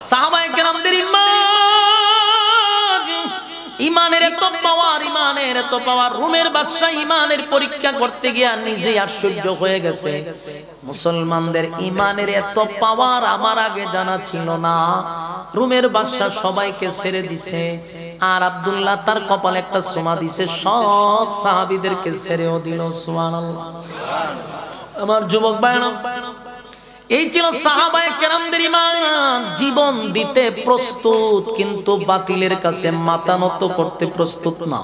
সাহাবায়ে কেরামদের ইমানের এত পাওয়ার রোমের বাদশা ইমানের পরীক্ষা করতে গিয়া নিজে আশ্চর্য হয়ে গেছে। মুসলমানদের ইমানের এত পাওয়ার আমার আগে জানা ছিল না। রোমের বাদশা সবাইকে ছেড়ে দিছে, আর আব্দুল্লাহ তার কপালে একটা চুমা দিছে, সব সাহাবীদেরকে ছেড়েও দিল। সুবহানাল্লাহ। আমার যুবক ভাইরা, এই ছিল সাহাবায়ে কেরামদের ঈমান। জীবন দিতে প্রস্তুত, কিন্তু বাতিলের কাছে মাথা নত করতে প্রস্তুত না।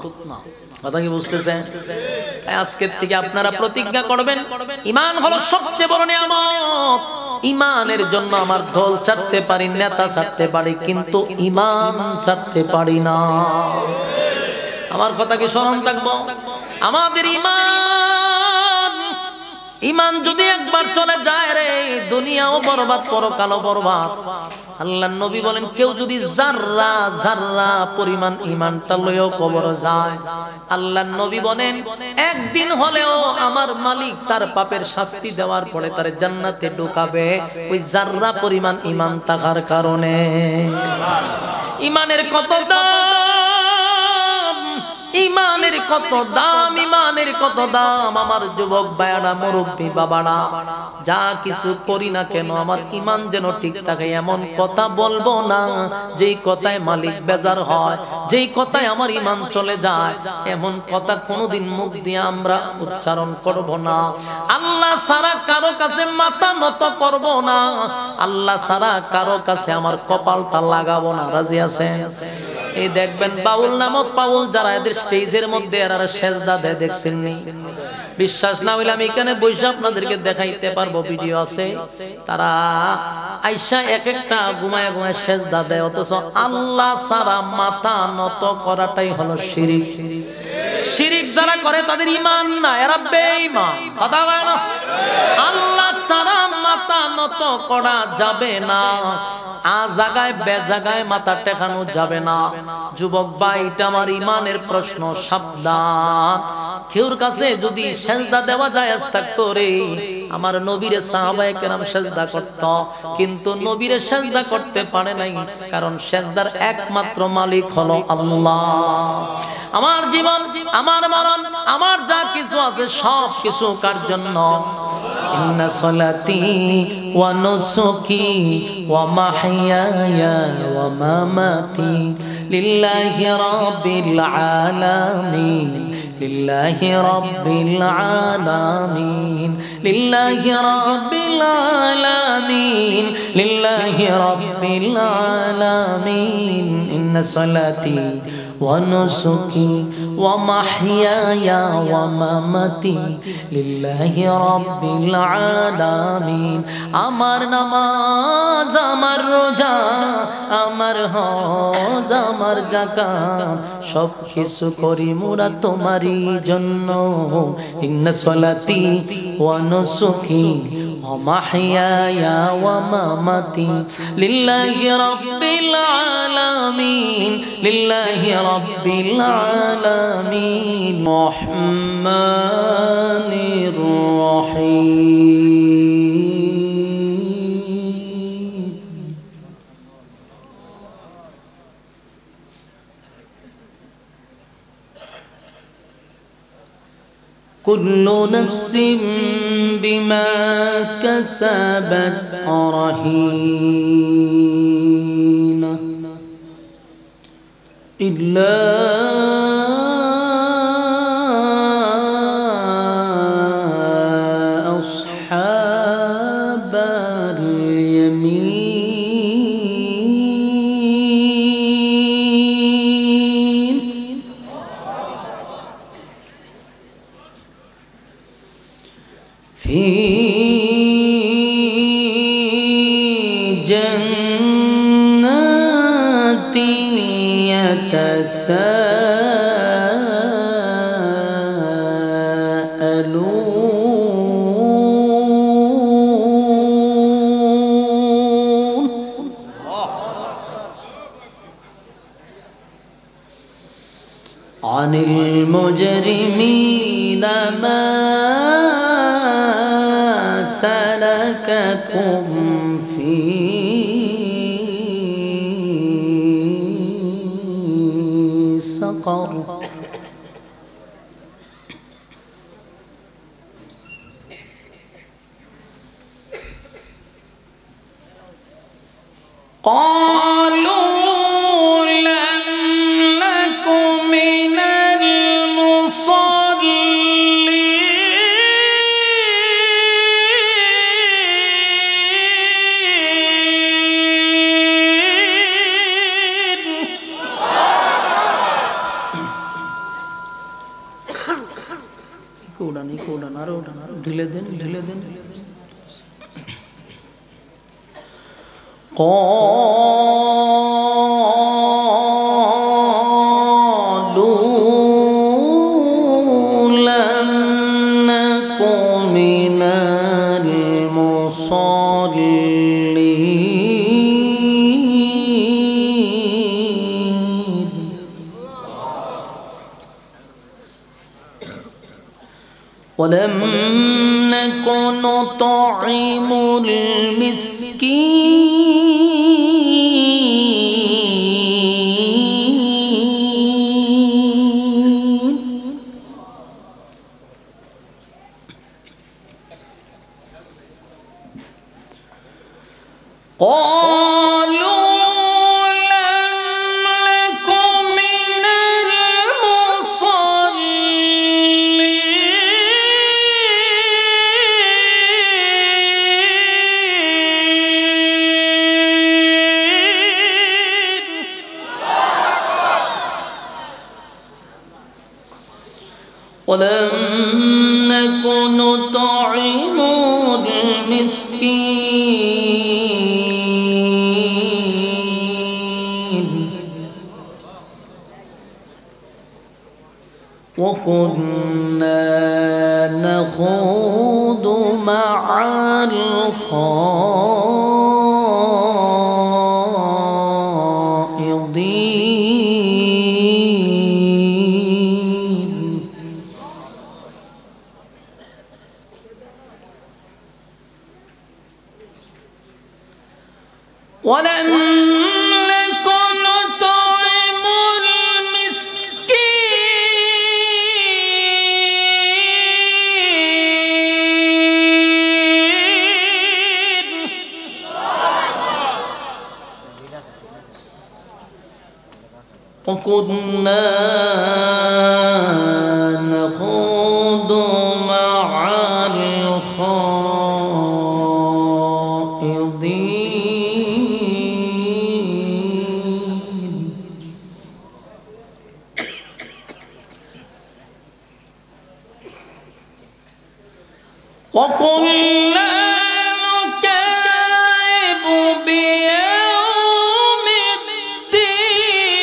কথা কি বুঝতেছেন? আজকের থেকে আপনারা প্রতিজ্ঞা করবেন, ঈমান হলো সবচেয়ে বড় নিয়ামত। ঈমানের জন্য আমার দল ছাড়তে পারি, নেতা ছাড়তে পারি, কিন্তু ঈমান ছাড়তে পারি না। আমার কথা কি স্মরণ থাকবো? আমাদের ঈমান যদি একবার চলে যায় রে, দুনিয়াও বরবাদ, পরকালও বরবাদ। আল্লাহর নবী বলেন, কেউ যদি যাররা যাররা পরিমাণ ঈমানটা লইও কবরে যায়, আল্লাহর নবী বলেন একদিন হলেও আমার মালিক তার পাপের শাস্তি দেওয়ার পরে তার জান্নাতে ঢোকাবে, ওই যাররা পরিমাণ ঈমান থাকার কারণে। ঈমানের কত দাম, ঈমানের কত দাম, ঈমানের কত দাম। আমার যুবক ভাইয়ারা, মুরব্বী বাবারা, যা কিছু করি না কেন আমার ঈমান যেন ঠিক থাকে, এমন কথা বলবো না যেই কথায় মালিক বেজার হয়, যেই কথায় আমার ঈমান চলে যায়, এমন কথা কোনোদিন মুখ দিয়ে আমরা উচ্চারণ করব না। আল্লাহ ছাড়া কারো কাছে মাথা নত করব না, আল্লাহ ছাড়া কারো কাছে আমার কপালটা লাগাবো না। রাজি আছেন? এই দেখবেন বাউল নামক পাউল যারা এদের স্টেজের মধ্যে আর সেজদা দেয়, দেখছেন নি? বিশ্বাস না হইলে আমি এখানে বসে আপনাদেরকে দেখাইতে পারবো, ভিডিও আছে। তারা আইসা এক একটা ঘুমায় ঘুমায় সেজদা দেয়, অথচ আল্লাহ ছাড়া মাথা নত করাটাই হলো শিরিক। শিরিক যারা করে তাদের ঈমান না, এরা বেঈমান। কথা বলে না? আল্লাহ ছাড়া মাথা নত করা যাবে না, জায়গায় বে জায়গায় মাথা টেকানো যাবে না। যুবক ভাই, এটা আমার ঈমানের প্রশ্ন, সাবধান। কেউর কাছে যদি সেজদা দেওয়া যায় থাকতো রে, আমার নবীর সাহাবায়ে কেরাম সেজদা করত, কিন্তু নবীর সেজদা করতে পারে নাই, কারণ সেজদার একমাত্র মালিক হলো আল্লাহ। আমার জীবন, আমার মরণ, আমার যা কিছু আছে সব কিছু কার জন্য? ইন্না সলাতি ওয়া নুসুকি ওয়া মাহইয়ায়া ওয়া মামাতি লিল্লাহি রাব্বিল আলামিন, লিল্লাহি রাব্বিল আলামিন, লিল্লাহি রাব্বিল আলামিন, লিল্লাহি রাব্বিল আলামিন। ইন্না সলাতি ওয়া নুসুকি ওয়া মাহইয়ায়া ওয়া মামাতি লিল্লাহি রাব্বিল আলামিন। আমার নামাজ, আমার রোজা, আমার হজ, আমার যাকাত, সব কিছু করি মোরা তোমারই জন্য। ইন্না সলাতি ওয়া নুসুকি ওয়া মাহইয়ায়া ওয়া মামাতি লিল্লাহি রাব্বিল আলামিন, লিল্লাহি রাব্বিল আলামিন। রহমানির রহিম। কুল্লু নাফসিন বিমা কাসাবাত রাহিনা ইল্লা আসহাবাল ইয়ামিন। ফি জান্নাতিন ইয়াতাসাআলুন আনিল মুজরিমিনা মা সালাকাকুম ফি السقر قالوا لم نك من المصلين ঢিলে দেন قالوا لم نك من المصلين ولم نك نطعم المسكين ولم نك نطعم المسكين وكنا نخوض مع الخائضين ولم نك نطعم المسكين وكنا نخوض مع الخائضين وكنا نكذب بيوم الدين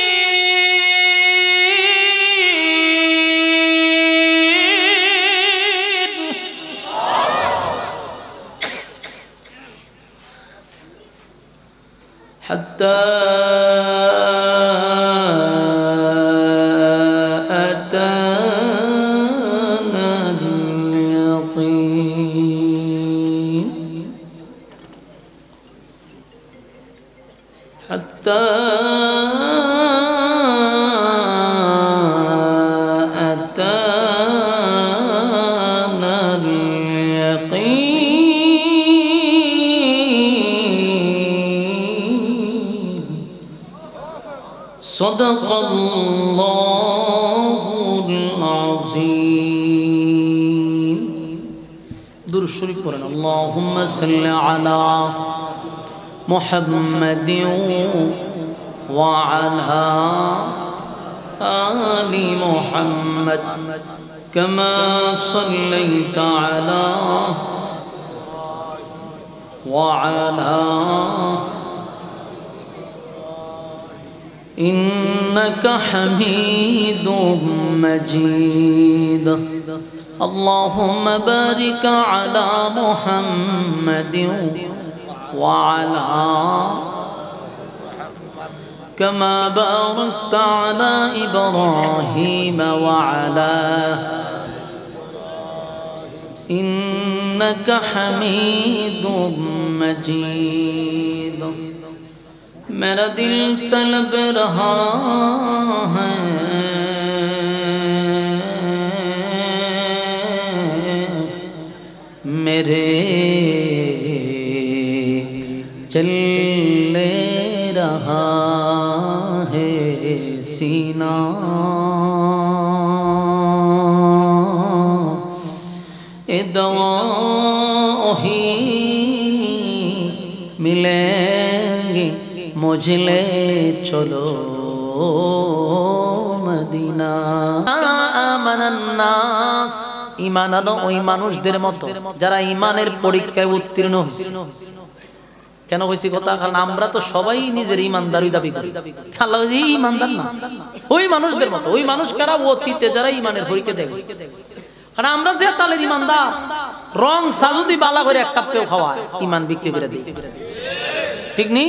حتى أتانا اليقين حتى أتانا اليقين صدق الله العظيم درود شريف পড়েন اللهم صل على محمد وعلى آل محمد كما صليت على وعلى إنك حميد مجيد اللهم بارك على محمد وعلى كما باركت على إبراهيم وعلى إنك حميد مجيد मेरा दिल तलब रहा है रहा है सीना ए दवा ही मिलेंगे मुझे ले चलो मदीना আমানান্নাস ঈমান আনো ওই মানুষদের মতো যারা ঈমানের পরীক্ষায় উত্তীর্ণ হয়েছে কেন হয়েছে কথা কারণ আমরা তো সবাই নিজের ঈমানদারি দাবি করি আল্লাহ এই ঈমানদার না ওই মানুষদের মতো ওই মানুষ কারা অতীতে যারা ঈমানের পরীক্ষা দেয় কারণ আমরা যে তালের ঈমানদার রং সাজুদি বালা করে এক কাপ কেউ খাওয়ায় ঈমান বিক্রি করে দেয় ঠিক নি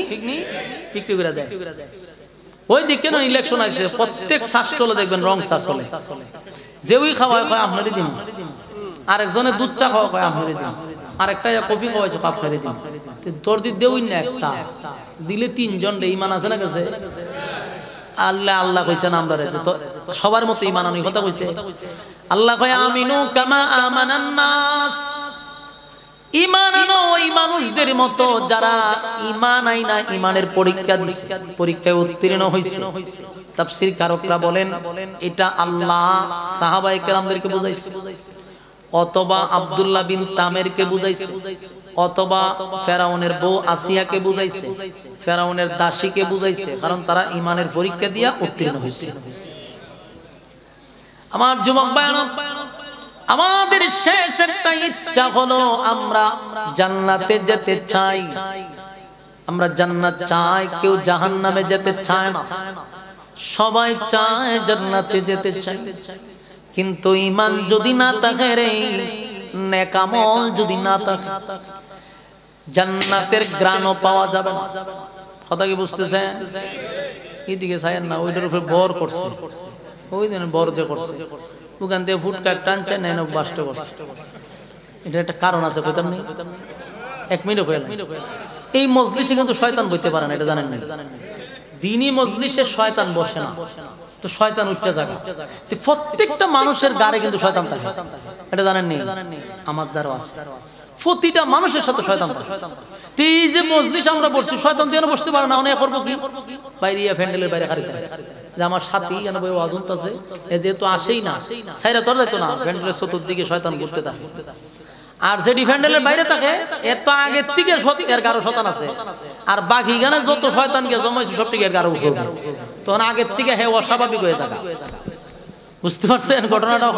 বিক্রি করে দেয় ওই দিকে না ইলেকশন আছে প্রত্যেক শাসটলে দেখবেন রং শাসলে যে ওই খাওয়ায় কয় আপনারই দিন আরেকজনের দুধ চা খাওয়া কয় আপনারই দিন আরেকটা কফি খাওয়াইছে আপনারই দিন তোর দিক দেউই না একটা দিলে তিনজন রে ঈমান আছে না কাছে আল্লাহ আল্লাহ কইছেন আমরা তো সবার মতো ঈমান আনি কথা কইছে আল্লাহ কয় আমিনু কামা আমানান নাস ঈমান আনো ওই মানুষদের মতো যারা ঈমান আইনা ঈমানের পরীক্ষা দিছে পরীক্ষায় উত্তীর্ণ হইছে তাফসীর কারকরা বলেন এটা আল্লাহ সাহাবায়ে কেরামদেরকে বুঝাইছে অথবা আব্দুল্লাহ বিন তামেরকে বুঝাইছে অথবা ফেরাউনের বউ আসিয়াকে বুঝাইছে ফেরাউনের দাসীকে বুঝাইছে কারণ তারা ঈমানের পরীক্ষা দিয়া উত্তীর্ণ হইছে আমার যুবক ভাইরা আমাদের শেষ একটা ইচ্ছা হলো আমরা জান্নাতে যেতে চাই আমরা জান্নাত চাই কেউ জাহান্নামে যেতে চায় না সবাই চায় জান্নাতে যেতে চায় কিন্তু ঈমান যদি না থাকে রে নেক আমল যদি না থাকে জান্নাতের ঘ্রাণও পাওয়া যাবে না কথা কি বুঝতেছেন এদিকে চায়েন না ওইটার উপরে বর করছে ওই দিন বর দিয়ে করছে ওখান থেকে ফুটকা টানছে নাই না বাস্ট করছে এটা একটা কারণ আছে কইতাম না এক মিনিট কইলাম এই মজলিসে কিন্তু শয়তান বইতে পারে না এটা জানেন না দ্বীনি মজলিসে শয়তান বসে না তো শয়তান উঠতে জায়গা তো প্রত্যেকটা মানুষের গারে কিন্তু শয়তান থাকে এটা জানেন না আমার দ্বারা আছে প্রতিটা মানুষের সাথে শয়তান থাকে তো এই যে মজলিস আমরা বসছি শয়তান দিয়ে বসতে পারে না অনেক করবো কি বাইরে ফ্যান্ডেলের বাইরে হারিতে যে আমার সাথী যেন বই ওয়াজুন আছে যেহেতু আসেই না সাইরা তোর যাইতো না ফ্যান্ডেলের চতুর্দিকে শয়তান ঘুরতে থাকে আর যে ডিফেন্ডেলের বাইরে থাকে এর তো আগের থেকে এর কারো শয়তান আছে আর বাকি গানে যত শয়তানকে জমাইছে সব থেকে এর কারো উঠবে তখন আগের থেকে হে অস্বাভাবিক হয়ে যাবে বুঝতে পারছেন ঘটনাটা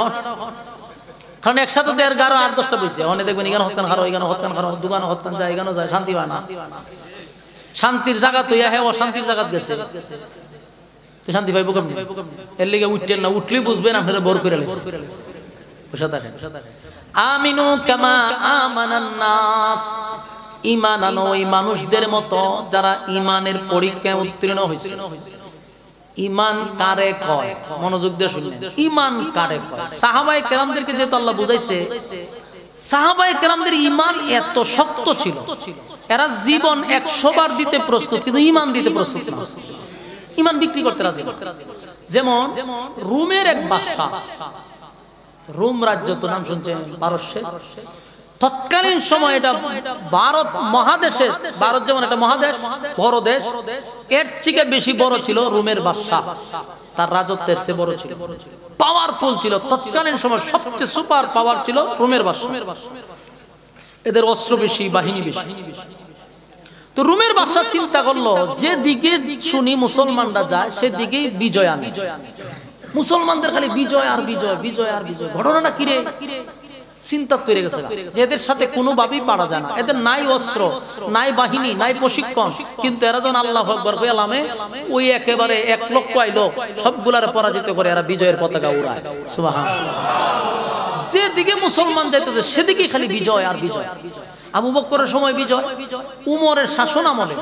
কারণ একসাথে তো এর গারো 8-10টা বসে অনেক দেখবেন এখানে হত্যান খারো এখানে হত্যান খারো দোকানে হত্যান যায় এখানে যায় শান্তি পায় না শান্তির জায়গা তো হে অশান্তির জায়গা গেছে তো শান্তি পাইব কেমনি এর লিগে উঠতেন না উঠলেই বুঝবেন আপনারা বর করে বসে থাকেন আমিনু কামা আমানান নাস ঈমান আনো ওই মানুষদের মতো যারা ঈমানের পরীক্ষায় উত্তীর্ণ হয়েছে ঈমান কারে কয় মনোযোগ দিয়ে শুনবেন ঈমান কারে কয় সাহাবায়ে কেরামদেরকে যেহেতু আল্লাহ বুঝাইছে সাহাবায়ে কেরামদের ঈমান এত শক্ত ছিল এরা জীবন 100 বার দিতে প্রস্তুত কিন্তু ঈমান দিতে প্রস্তুত না ঈমান বিক্রি করতে রাজি না যেমন রোমের এক বাদশা রোম রাজ্য তো নাম শুনছেন পারস্যের তৎকালীন সময় এটা ভারত মহাদেশের ভারত যেমন একটা মহাদেশ বড় দেশ এর থেকে বেশি বড় ছিল রোমের বাদশা তার রাজত্বের চেয়ে বড় ছিল পাওয়ারফুল ছিল তৎকালীন সময় সবচেয়ে সুপার পাওয়ার ছিল রোমের বাদশা এদের অস্ত্র বেশি বাহিনী বেশি তো রোমের বাদশা চিন্তা করলো যে দিকে শুনি মুসলমানরা যায় সেদিকেই বিজয় আনে মুসলমানদের খালি বিজয় আর বিজয় বিজয় আর বিজয় ঘটনাটা কিরে চিন্তা তৈরি গেছে এদের সাথে কোনোভাবেই পারা যায় না এদের নাই অস্ত্র নাই বাহিনী নাই প্রশিক্ষণ কিন্তু এরা যখন আল্লাহু আকবার কই আলামে ওই একেবারে 1 লক্ষ আইলো সবগুলারে পরাজিত করে এরা বিজয়ের পতাকা উড়ায় সুবহানাল্লাহ যেদিকে মুসলমান যাইতেছে সেদিকেই খালি বিজয় আর বিজয় আবু বকরের সময় বিজয় উমরের শাসন আমলে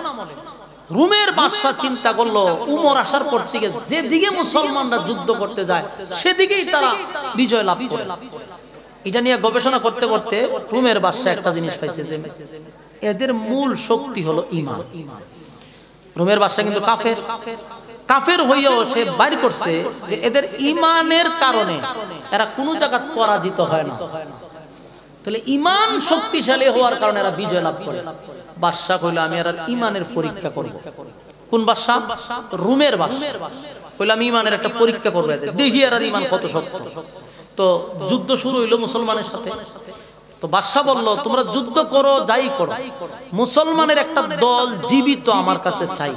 রোমের বাদশা চিন্তা করলো উমর আসার পর থেকে যেদিকে মুসলমানরা যুদ্ধ করতে যায় সেদিকেই তারা বিজয় লাভ করে এটা নিয়ে গবেষণা করতে করতে রোমের বাদশা একটা জিনিস পাইছে যে এদের মূল শক্তি হলো ঈমান রোমের বাদশা কিন্তু কাফের কাফের হইয়াও সে বাইর করছে যে এদের ঈমানের কারণে এরা কোনো জায়গা পরাজিত হয় না তাহলে ঈমান শক্তিশালী হওয়ার কারণে এরা বিজয় লাভ করে বাদশা কইলো আমি এর ঈমানের পরীক্ষা করব কোন বাদশা? রোমের বাদশা। কইলাম ইমানের একটা পরীক্ষা করবে, দেখি আর ইমান কত শক্ত। তো যুদ্ধ শুরু হইলো মুসলমানের সাথে। তো বাদশা বলল, তোমরা যুদ্ধ করো, যাই করো, মুসলমানের একটা দল জীবিত আমার কাছে চাই,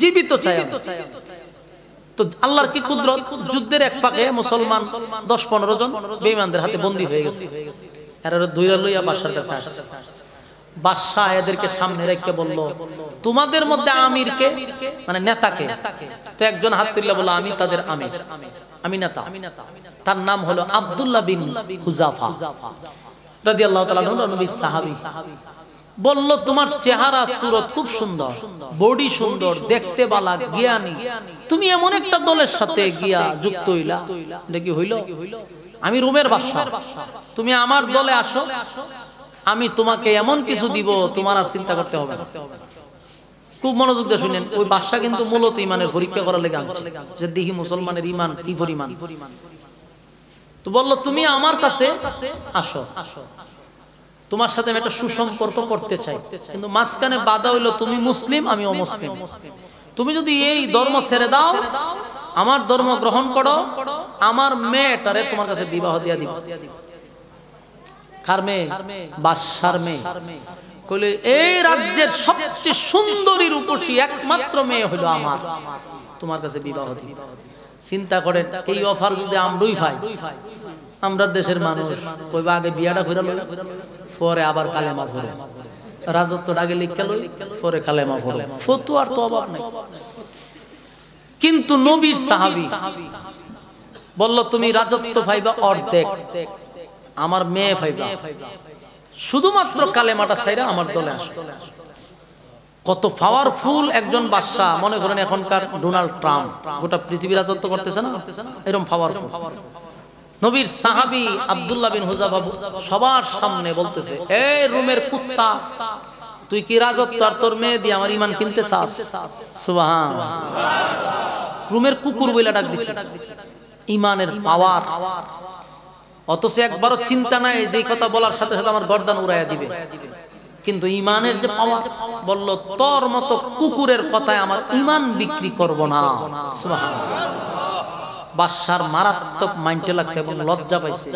জীবিত চাই। তো আল্লাহর কি কুদরত, যুদ্ধের এক ফাঁকে মুসলমান 10-15 জন বেঈমানদের হাতে বন্দী হয়ে গেছে। এরা দুইরা লইয়া বাদশার কাছে আসছে। বাদশা এদেরকে সামনে রেখে বলল, তোমাদের মধ্যে আমিরকে, মানে নেতাকে? তো একজন হাত তুললে বলল, আমি তাদের আমির, আমি নেতা। তার নাম হলো আব্দুল্লাহ বিন হুযাফা রাদিয়াল্লাহু তাআলা আনহু, নবীর সাহাবী। বলল, তোমার চেহারা সুরত খুব সুন্দর, বডি সুন্দর, দেখতে বালা, জ্ঞানী, তুমি এমন একটা দলের সাথে গিয়া যুক্ত হইলা, এটা কি হইল? আমি রোমের বাদশা, তুমি আমার দলে আসো, আমি তোমাকে এমন কিছু দিব তোমার আর চিন্তা করতে হবে না। খুব মনোযোগ দিয়ে শুনেন, ওই বাদশা কিন্তু মূলত ইমানের পরীক্ষা করার লেগে আনছে, যে দেখি মুসলমানের ইমান কি পরিমাণ। তো বলল, তুমি আমার কাছে আসো, তোমার সাথে আমি একটা সুসম্পর্ক করতে চাই, কিন্তু মাঝখানে বাধা হইলো তুমি মুসলিম, আমি অমুসলিম। তুমি যদি এই ধর্ম ছেড়ে দাও, আমার ধর্ম গ্রহণ করো, আমার মেয়েটারে তোমার কাছে বিবাহ দিয়া দিব। কার মেয়ে? বাদশার মেয়ে। কইলে, এই রাজ্যের সবচেয়ে সুন্দরী রূপসী একমাত্র মেয়ে হলো আমার, তোমার কাছে বিবাহ দিব। চিন্তা করেন, এই অফার যদি আমরাই পাই, আমরা দেশের মানুষ কইবা আগে বিয়াটা কইরা লই, পরে আবার কালেমা পড়ো, রাজত্বটা আগে লিখে লই, পরে কালেমা পড়ো, ফতোয়ার তো অভাব নাই। কিন্তু নবীর সাহাবী বলল, তুমি রাজত্ব পাইবা অর্ধেক, আমার মেয়ে পাইবা, শুধুমাত্র কালেমাটা ছাইরা আমার দলে আসো। কত পাওয়ারফুল একজন বাদশা! মনে করেন এখনকার ডোনাল্ড ট্রাম্প গোটা পৃথিবী রাজত্ব করতেছে না, এরকম পাওয়ারফুল। নবীর সাহাবী আব্দুল্লাহ বিন হুযাফা সবার সামনে বলতেছে, এই রোমের কুত্তা, তুই কি রাজত্ব আর তোর মেয়ে দিয়ে আমার ঈমান কিনতে চাস? সুবহানাল্লাহ। রোমের কুকুর বইলা ডাক দিছে, ঈমানের পাওয়ার। অথচ একবারও চিন্তা নাই যে কথা বলার সাথে সাথে আমার গর্দান উড়াইয়া দিবে, কিন্তু ঈমানের যে পাওয়ার, বলল, তোর মতো কুকুরের কথায় আমার ঈমান বিক্রি করব না। সুবহানাল্লাহ। বাদশার মারাত্মক মাইন্ডে লাগছে এবং লজ্জা পাইছে।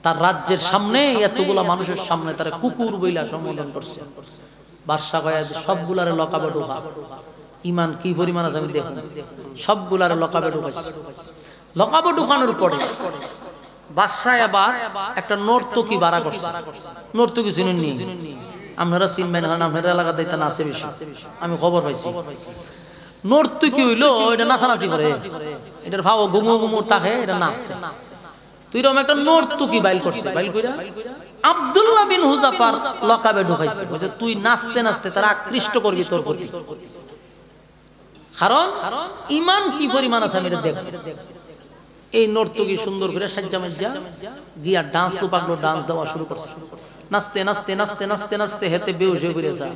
তার রাজ্যের সামনে, এতগুলা মানুষের সামনে তারা কুকুর বইলা সম্বোধন করছে। বাদশা কয়, সবগুলারে লকাবে ঢোকা, ঈমান কি পরিমাণ আছে আমি দেখুন। সবগুলারে লকাবে ঢুকাইছে। লকাবে ঢুকানোর পরে বাদশা আবার একটা নর্তকী বাড়া করছে। নর্তকী চিনুননি? আপনারা চিনবেন, কারণ আপনারা এলাকাতে এটা নাচে বেশি, আমি খবর পাইছি। নর্তকী হইলো এটা নাচানাচি করে, এটার ভাব গুমু গুমুর তাকে এটা নাচছে। তুই এরকম একটা নর্তকী বাইল করছে, বাইল কইরা আব্দুল্লাহ বিন হুযাফার লকাবে ঢুকাইছে। বলছে, তুই নাচতে নাচতে তারা আকৃষ্ট করবি তোর প্রতি, কারণ ঈমান কি পরিমাণ আছে আমি দেখ। এই নর্তকী সুন্দর করে সাজ্জা মাজ্জা গিয়া ডান্স তো পাগলো, ডান্স দেওয়া শুরু করছে। নাচতে নাচতে নাচতে নাচতে নাচতে হেতে বেহুশ হয়ে পড়ে যায়।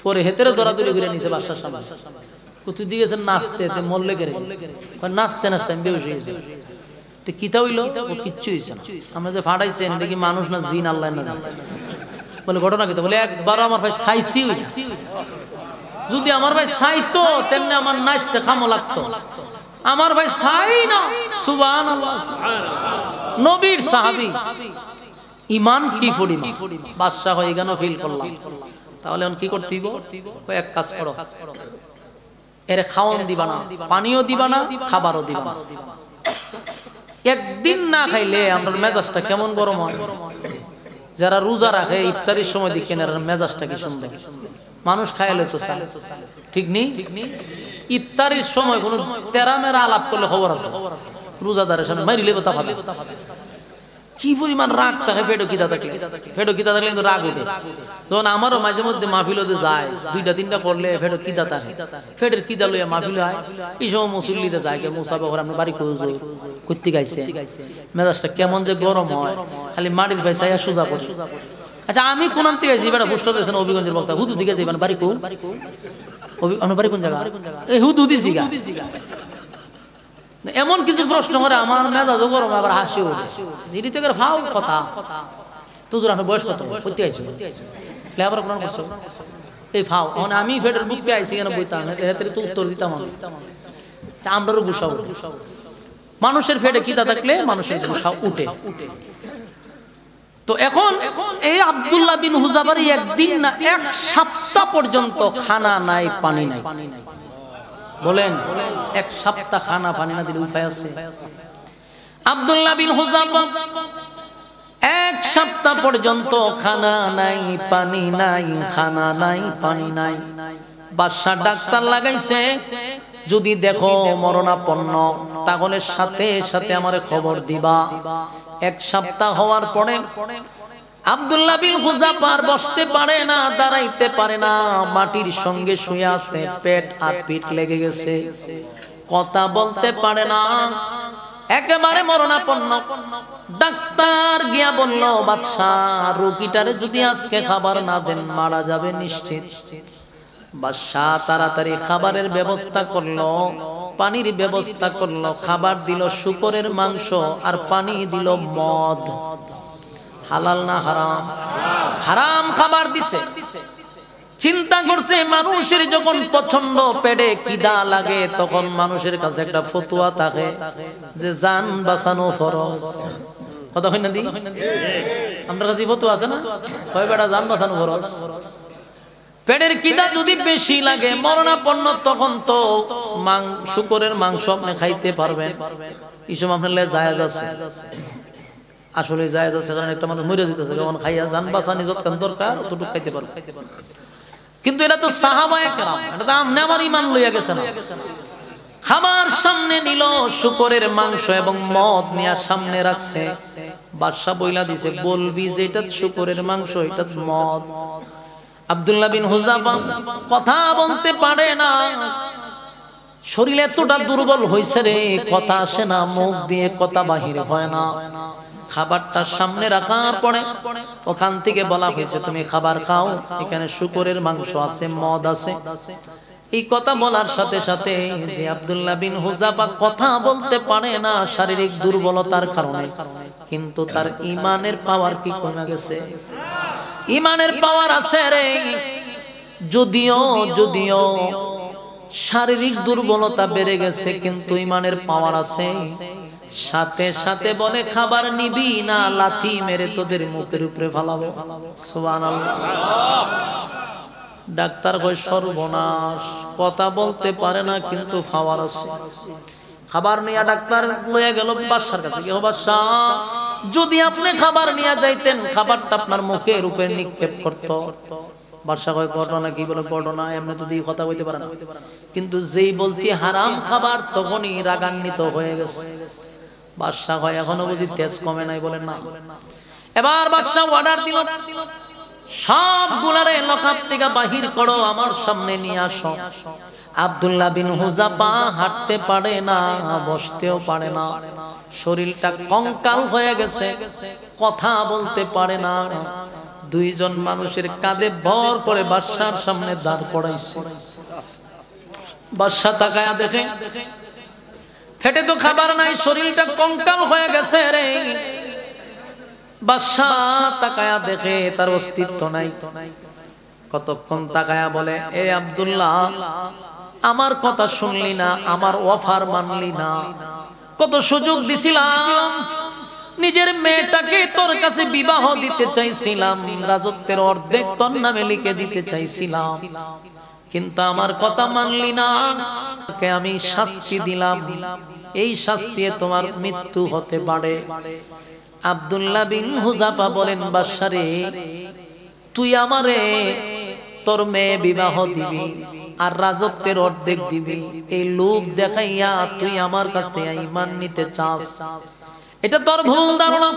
পরে হেতেরে দৌড়াদৌড়ি করে নিছে বাদশার সামনে। তুই দিয়েছেন নাচতে, মরলে গেলে নাচতে নাচতে আমি বেহুশ হয়ে গেছি। তো কিতা হইলো? কিচ্ছু হইছে না। আমরা যে ফাটাইছেন এটা কি মানুষ না জিন, আল্লাহ না জানে। বলে ঘটনা কিতা? বলে একবার আমার ভাই চাইছি, যদি আমার ভাই চাইতো তেমনি আমার নাচতে খামো লাগতো, আমার ভাই চাই না। সুবহানাল্লাহ। নবীর সাহাবী, ঈমান কি পরিমাণ! বাদশা হয়ে গেল, ফিল করলাম। তাহলে এখন কি করতে হইব? এক কাজ করো, এর খাওয়ান দিবা না, পানিও দিবা না, খাবারও দিবা না। একদিন না খাইলে আমরা মেজাজটা কেমন গরম হয়। যারা রোজা রাখে ইফতারির সময় দেখে মেজাজটা কি সুন্দর, মানুষ খাইলে তো চায়, ঠিক নেই? ইফতারির সময় কোন তেরা মেরা আলাপ করলে খবর আছে, রোজাদারের সামনে মারিলে কথা ফাটে। কি পরিমাণ রাগ থাকে ফেডো কিতা থাকলে, ফেডো কিতা থাকলে কিন্তু রাগ উঠে। যখন আমারও মাঝে মধ্যে মাহফিলতে যায়, 2টা-3টা করলে ফেডো কিতা থাকে, ফেডের কিতা লইয়া মাহফিল হয়। এই সময় মুসল্লিতে যায়, কে মুসাফা করে আমরা বাড়ি করতে গাইছে, মেজাজটা কেমন যে গরম হয়, খালি মাটির ভাই চাইয়া সোজা করে। আচ্ছা, আমি কোন থেকে গেছি বেটা বুঝতে পেরেছেন? অভিগঞ্জের বক্তা হুদু দিকে যাই, বাড়ি কোন? আমার বাড়ি কোন জায়গা? এই হুদু দিছি গা। এমন কিছু প্রশ্ন করে আমার মেজাজ গরম, আবার হাসি ওঠে। ধীরে থেকে ভাও কথা। তুজুর আপনার বয়স কত? করতে আইছো লেবার কোরআন করছো? এই ফাও মানে আমি ফেটের বুকে আইছি কেন বইতাম এতে তো উত্তর দিতাম আমি আমরাও গুছাবো মানুষের ফেটে কিতা থাকলে মানুষের গুছা উঠে তো এখন এই আব্দুল্লাহ বিন হুযাফার একদিন না এক সপ্তাহ পর্যন্ত খানা নাই পানি নাই বলেন এক সপ্তাহ খানা পানি না দিলে উপায় আছে আব্দুল্লাহ বিন হুযাফার এক সপ্তাহ পর্যন্ত খানা নাই পানি নাই খানা নাই পানি নাই বাদশা ডাক্তার লাগাইছে যদি দেখো মরণাপন্ন তাহলে সাথে সাথে আমারে খবর দিবা এক সপ্তাহ হওয়ার পরে আব্দুল্লাহ বিন হুযাফার বসতে পারে না দাঁড়াইতে পারে না মাটির সঙ্গে শুয়ে আছে পেট আর পিঠ লেগে গেছে কথা বলতে পারে না একেবারে মরণাপন্ন ডাক্তার গিয়া বলল বাদশা রোগীটারে যদি আজকে খাবার না দেন মারা যাবে নিশ্চিত বাদশা তাড়াতাড়ি খাবারের ব্যবস্থা করলো পানির ব্যবস্থা করলো খাবার দিল শুকরের মাংস আর পানি দিল মদ হালাল না হারাম হারাম খাবার দিছে চিন্তা করছে মানুষের যখন প্রচন্ড পেটে খিদা লাগে তখন মানুষের কাছে একটা ফতোয়া থাকে যে জান বাঁচানো ফরজ কথা হয় না দি আমরা কাছে ফতোয়া আছে না কয় বেটা জান বাঁচানো ফরজ পেটের খিদা যদি বেশি লাগে মরণাপন্ন তখন তো শুকরের মাংস আপনি খাইতে পারবেন ইসব আপনার জায়েজ আছে আসলে জায়েজ আছে কারণ একটা মানুষ মরে যেতেছে যখন খাইয়া জান বাঁচানি যতক্ষণ দরকার ততটুকু খাইতে পারবে কিন্তু এটা তো সাহাবায়ে কেরাম এটা তো আমনে আমার ঈমান লইয়া গেছে না খাবার সামনে নিল শুকরের মাংস এবং মদ নিয়া সামনে রাখছে বাদশা বইলা দিছে বলবি যে এটা শুকরের মাংস এটা মদ আব্দুল্লাহ বিন হুযাফার কথা বলতে পারে না শরীর এতটা দুর্বল হইছে রে কথা আসে না মুখ দিয়ে কথা বাহির হয় না খাবারটা সামনে রাখার পরে ওখান থেকে বলা হয়েছে তুমি খাবার খাও এখানে শুকরের মাংস আছে মদ আছে এই কথা বলার সাথে সাথে যে আব্দুল্লাহ বিন হুযাফা কথা বলতে পারে না শারীরিক দুর্বলতার কারণে কিন্তু তার ঈমানের পাওয়ার কি কমে গেছে ঈমানের পাওয়ার আছে রে যদিও শারীরিক দুর্বলতা বেড়ে গেছে কিন্তু ঈমানের পাওয়ার আছে সাথে সাথে বলে খাবার নিবি না লাথি মেরে তোদের মুখের উপরে ফালাবো সুবহানাল্লাহ ডাক্তার কয় সর্বনাশ কথা বলতে পারে না কিন্তু পাওয়ার আছে খাবার নিয়ে ডাক্তার লয়ে গেল বাদশার কাছে কি বাদশা যদি আপনি খাবার নিয়ে যাইতেন খাবারটা আপনার মুখের উপরে নিক্ষেপ করত বাদশা কয় ঘটনা কি বলে ঘটনা এমনি তো দিয়ে কথা বলতে পারে না কিন্তু যেই বলছি হারাম খাবার তখনই রাগান্বিত হয়ে গেছে বাদশা কয় এখনো বুঝি তেজ কমে নাই বলেন না এবার বাদশা অর্ডার দিল সবগুলারে লকআপ থেকে বাহির করো আমার সামনে নিয়ে আসো আব্দুল্লাহ বিন হুযাফা হাঁটতে পারে না বসতেও পারে না শরীরটা কঙ্কাল হয়ে গেছে কথা বলতে পারে না দুইজন মানুষের কাঁধে ভর করে বাদশার সামনে দাঁড় করাইছে বাদশা তাকায়া দেখে পেটে তো খাবার নাই শরীরটা কঙ্কাল হয়ে গেছে রে বাদশা তাকায়া দেখে তার অস্তিত্ব নাই কতক্ষণ তাকায়া বলে এ আব্দুল্লাহ আমার কথা শুনলি না আমার অফার মানলি না কত সুযোগ দিছিলাম নিজের মেয়েটাকে তোর কাছে বিবাহ দিতে চাইছিলাম রাজত্বের অর্ধেক তোর নামে লিখে দিতে চাইছিলাম কিন্তু আমার কথা মানলি না আমি শাস্তি দিলাম এই শাস্তি তোমার মৃত্যু হতে পারে আব্দুল্লাহ বিন হুযাফা বলেন বাদশা রে তুই আমারে তোর মেয়ে বিবাহ দিবি আর রাজত্বের অর্ধেক দিবি এই লোভ দেখাইয়া তুই আমার কাছ থেকে ঈমান নিতে চাস এটা তোর ভুল ধারণা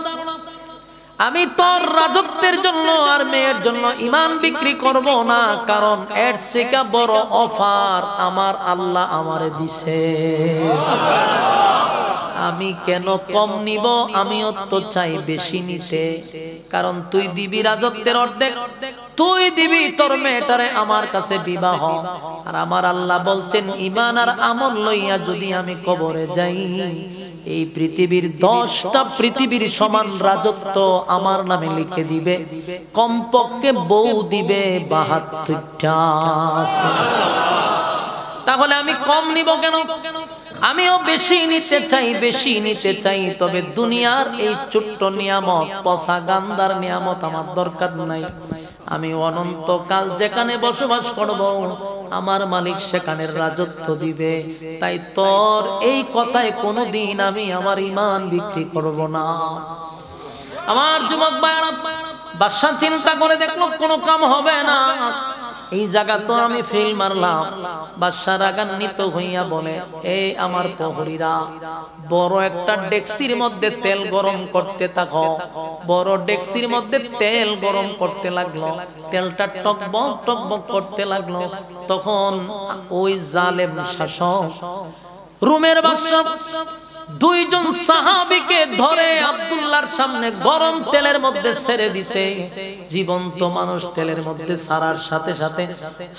আমি তোর রাজত্বের জন্য আর মেয়ের জন্য ঈমান বিক্রি করব না কারণ এর থেকে বড় অফার আমার আল্লাহ আমারে দিছে আমি কেন কম নিব আমিও তো চাই বেশি নিতে কারণ তুই দিবি রাজত্বের অর্ধেক তুই দিবি তোর মেয়েটারে আমার কাছে বিবাহ আর আমার আল্লাহ বলছেন ঈমান আর আমল লইয়া যদি আমি কবরে যাই এই পৃথিবীর 10টা পৃথিবীর সমান রাজত্ব আমার নামে লিখে দিবে, কমপক্ষে বউ দিবে 72টা। তাহলে আমি কম নিব কেন? আমিও বেশি নিতে চাই, তবে দুনিয়ার এই ছোট্ট নিয়ামত, পচা গান্দার নিয়ামত আমার দরকার নাই। আমি অনন্তকাল যেখানে বসবাস করব, আমার মালিক সেখানে রাজত্ব দিবে। তাই তোর এই কথায় কোনোদিন আমি আমার ঈমান বিক্রি করব না। আমার যুবক ভাইরা, বাদশা চিন্তা করে দেখলো কোনো কাম হবে না, এই জায়গা তো আমি ফেল মারলাম। বাদশা রাগান্বিত হইয়া বলে, এই আমার প্রহরীরা, বড় একটা ডেকসির মধ্যে তেল গরম করতে থাকো। বড় ডেকসির মধ্যে তেল গরম করতে লাগলো, তেলটা টকবক টকবক করতে লাগলো। তখন ওই জালেম শাসক রোমের বাদশা দুইজন সাহাবীকে ধরে আব্দুল্লাহর সামনে গরম তেলের মধ্যে ছেড়ে দিছে। জীবন্ত মানুষ তেলের মধ্যে ছাড়ার সাথে সাথে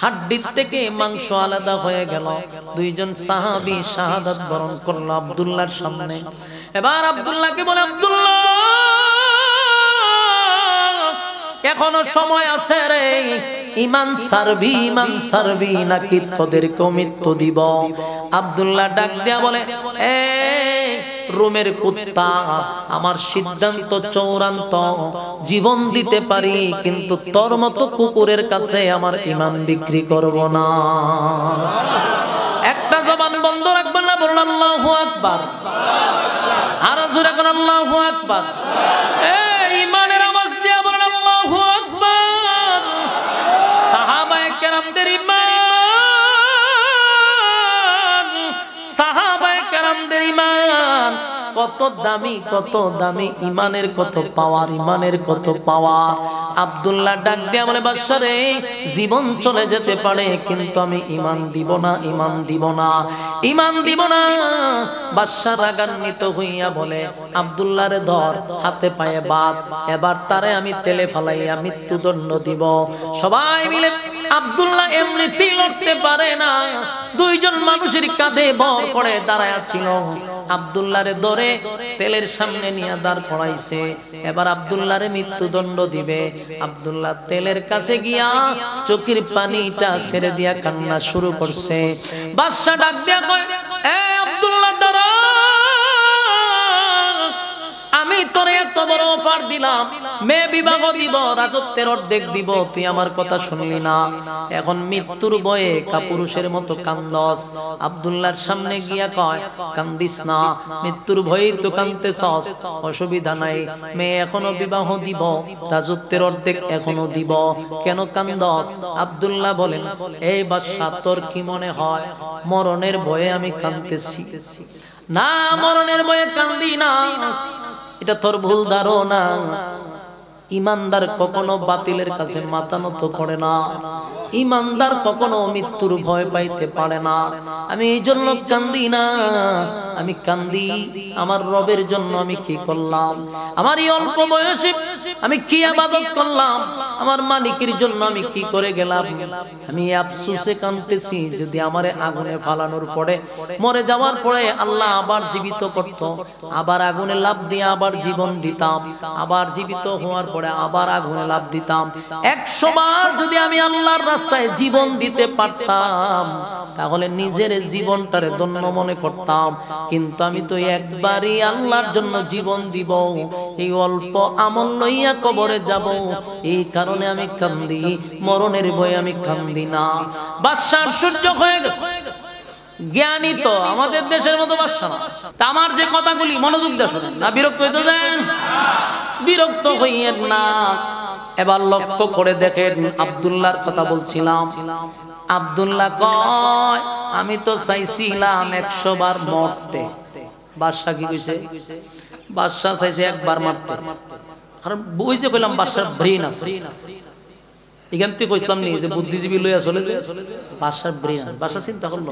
হাড্ডির থেকে মাংস আলাদা হয়ে গেল। দুইজন সাহাবী শাহাদাত বরণ করলো আব্দুল্লাহর সামনে। এবার আব্দুল্লাহকে বলে, আব্দুল্লাহ এখনো সময় আছে রে, ঈমান ছাড়বি নাকি তোদেরকে মৃত্যু দিব? আব্দুল্লাহ ডাক দিয়া বলে, এ রোমের কুত্তা, আমার সিদ্ধান্ত চূড়ান্ত, জীবন দিতে পারি কিন্তু তোর মতো কুকুরের কাছে আমার ঈমান বিক্রি করব না। একটা জবান বন্ধ রাখবেন না, বলুন আল্লাহু আকবার। আর জোরে বলুন আল্লাহু আকবার। এই ঈমানের আওয়াজ দিয়া বলুন আল্লাহু আকবার। সাহাবায়ে কেরামদের ঈমান, সাহাবায়ে কেরামদের ঈমান কত দামি, ঈমানের কত পাওয়ার। আব্দুল্লাহ ডাক দিয়া বলে, বাদশা রে, জীবন চলে যেতে পারে কিন্তু আমি ঈমান দিব না। বাদশা রাগান্বিত হইয়া বলে, আব্দুল্লাহরে ধর, হাতে পায়ে বাঁধ, এবার তারে আমি তেলে ফালাইয়া মৃত্যুদণ্ড দিব। সবাই মিলে, আব্দুল্লাহ এমনিতেই লড়তে পারে না, দুইজন মানুষের কাঁধে ভর করে দাঁড়ায় ছিল। আব্দুল্লাহরে ধরে তেলের সামনে নিয়ে দাঁড় করাইছে। এবার আব্দুল্লাহরে মৃত্যুদণ্ড দিবে। আব্দুল্লাহ তেলের কাছে গিয়া চোখের পানিটা ছেড়ে দিয়া কান্না শুরু করছে। বাদশা ডাক দিয়া কয়, এ আব্দুল্লাহ দাঁড়া, আমি তোরে এত বড় অফার দিলাম, মেয়ে বিবাহ দিব, রাজত্বের অর্ধেক দিব, তুই আমার কথা শুনলি না। এখন মৃত্যুর ভয়ে কাপুরুষের মতো কান্দস। আব্দুল্লাহর সামনে গিয়া কয়, কান্দিস না, মৃত্যুর ভয়েই তো কান্দতেছস, অসুবিধা নাই, মেয়ে এখনো বিবাহ দিব, রাজত্বের অর্ধেক এখনো দিব, কেন কান্দস? আব্দুল্লাহ বলেন, এই বাদশা, তোর কি মনে হয় মরণের ভয়ে আমি কান্দতেছি? না, মরণের ভয়ে কান্দি না, এটা তোর ভুল ধারণা। ইমানদার কখনো বাতিলের কাছে মাথা নত করে না, ইমানদার কখনো মৃত্যুর ভয় পাইতে পারে না। আমি এই জন্য কান্দি না, আমি কান্দি আমার রবের জন্য। আমি কি করলাম? আমার এই অল্প বয়সে আমি কি ইবাদত করলাম? আমার মালিকের জন্য আমি কি করে গেলাম? আমি আফসোসে কাঁদতেছি, যদি আমারে আগুনে ফালানোর পরে, মরে যাওয়ার পরে আল্লাহ আবার জীবিত করত, আবার আগুনে লাফ দিয়ে আবার জীবন দিতাম, আবার জীবিত হওয়ার পরে আবার আগুনে লাফ দিতাম। 100 বার যদি আমি আল্লাহর রাস্তায় জীবন দিতে পারতাম, তাহলে নিজের জীবনটারে ধন্য মনে করতাম। কিন্তু আমি তো একবারই আল্লাহর জন্য জীবন দিব, এই অল্প আমল লইয়া কবরে যাব, এই কারণে আমি কান্দি, মরণের ভয়ে আমি কান্দি না। বাদশার সহ্য হয়ে গেছে। জ্ঞানী তো আমাদের দেশের মতো বাদশা না। তা আমার যে কথাগুলি মনোযোগ দিয়ে শুনেন, না বিরক্ত হইতে যান? বিরক্ত হইয়েন না। এবার লক্ষ্য করে দেখেন, আব্দুল্লাহর কথা বলছিলাম। আব্দুল্লাহ কয়, আমি তো চাইছিলাম 100 বার মরতে। বাদশা কি কইছে? বাদশা চাইছে একবার মারতে। কারণ বই যে কইলাম বাদশার ব্রেন আছে, এখান থেকে কইলাম নি যে বুদ্ধিজীবী লইয়া চলে যে বাদশার ব্রেন। বাদশা চিন্তা করলো,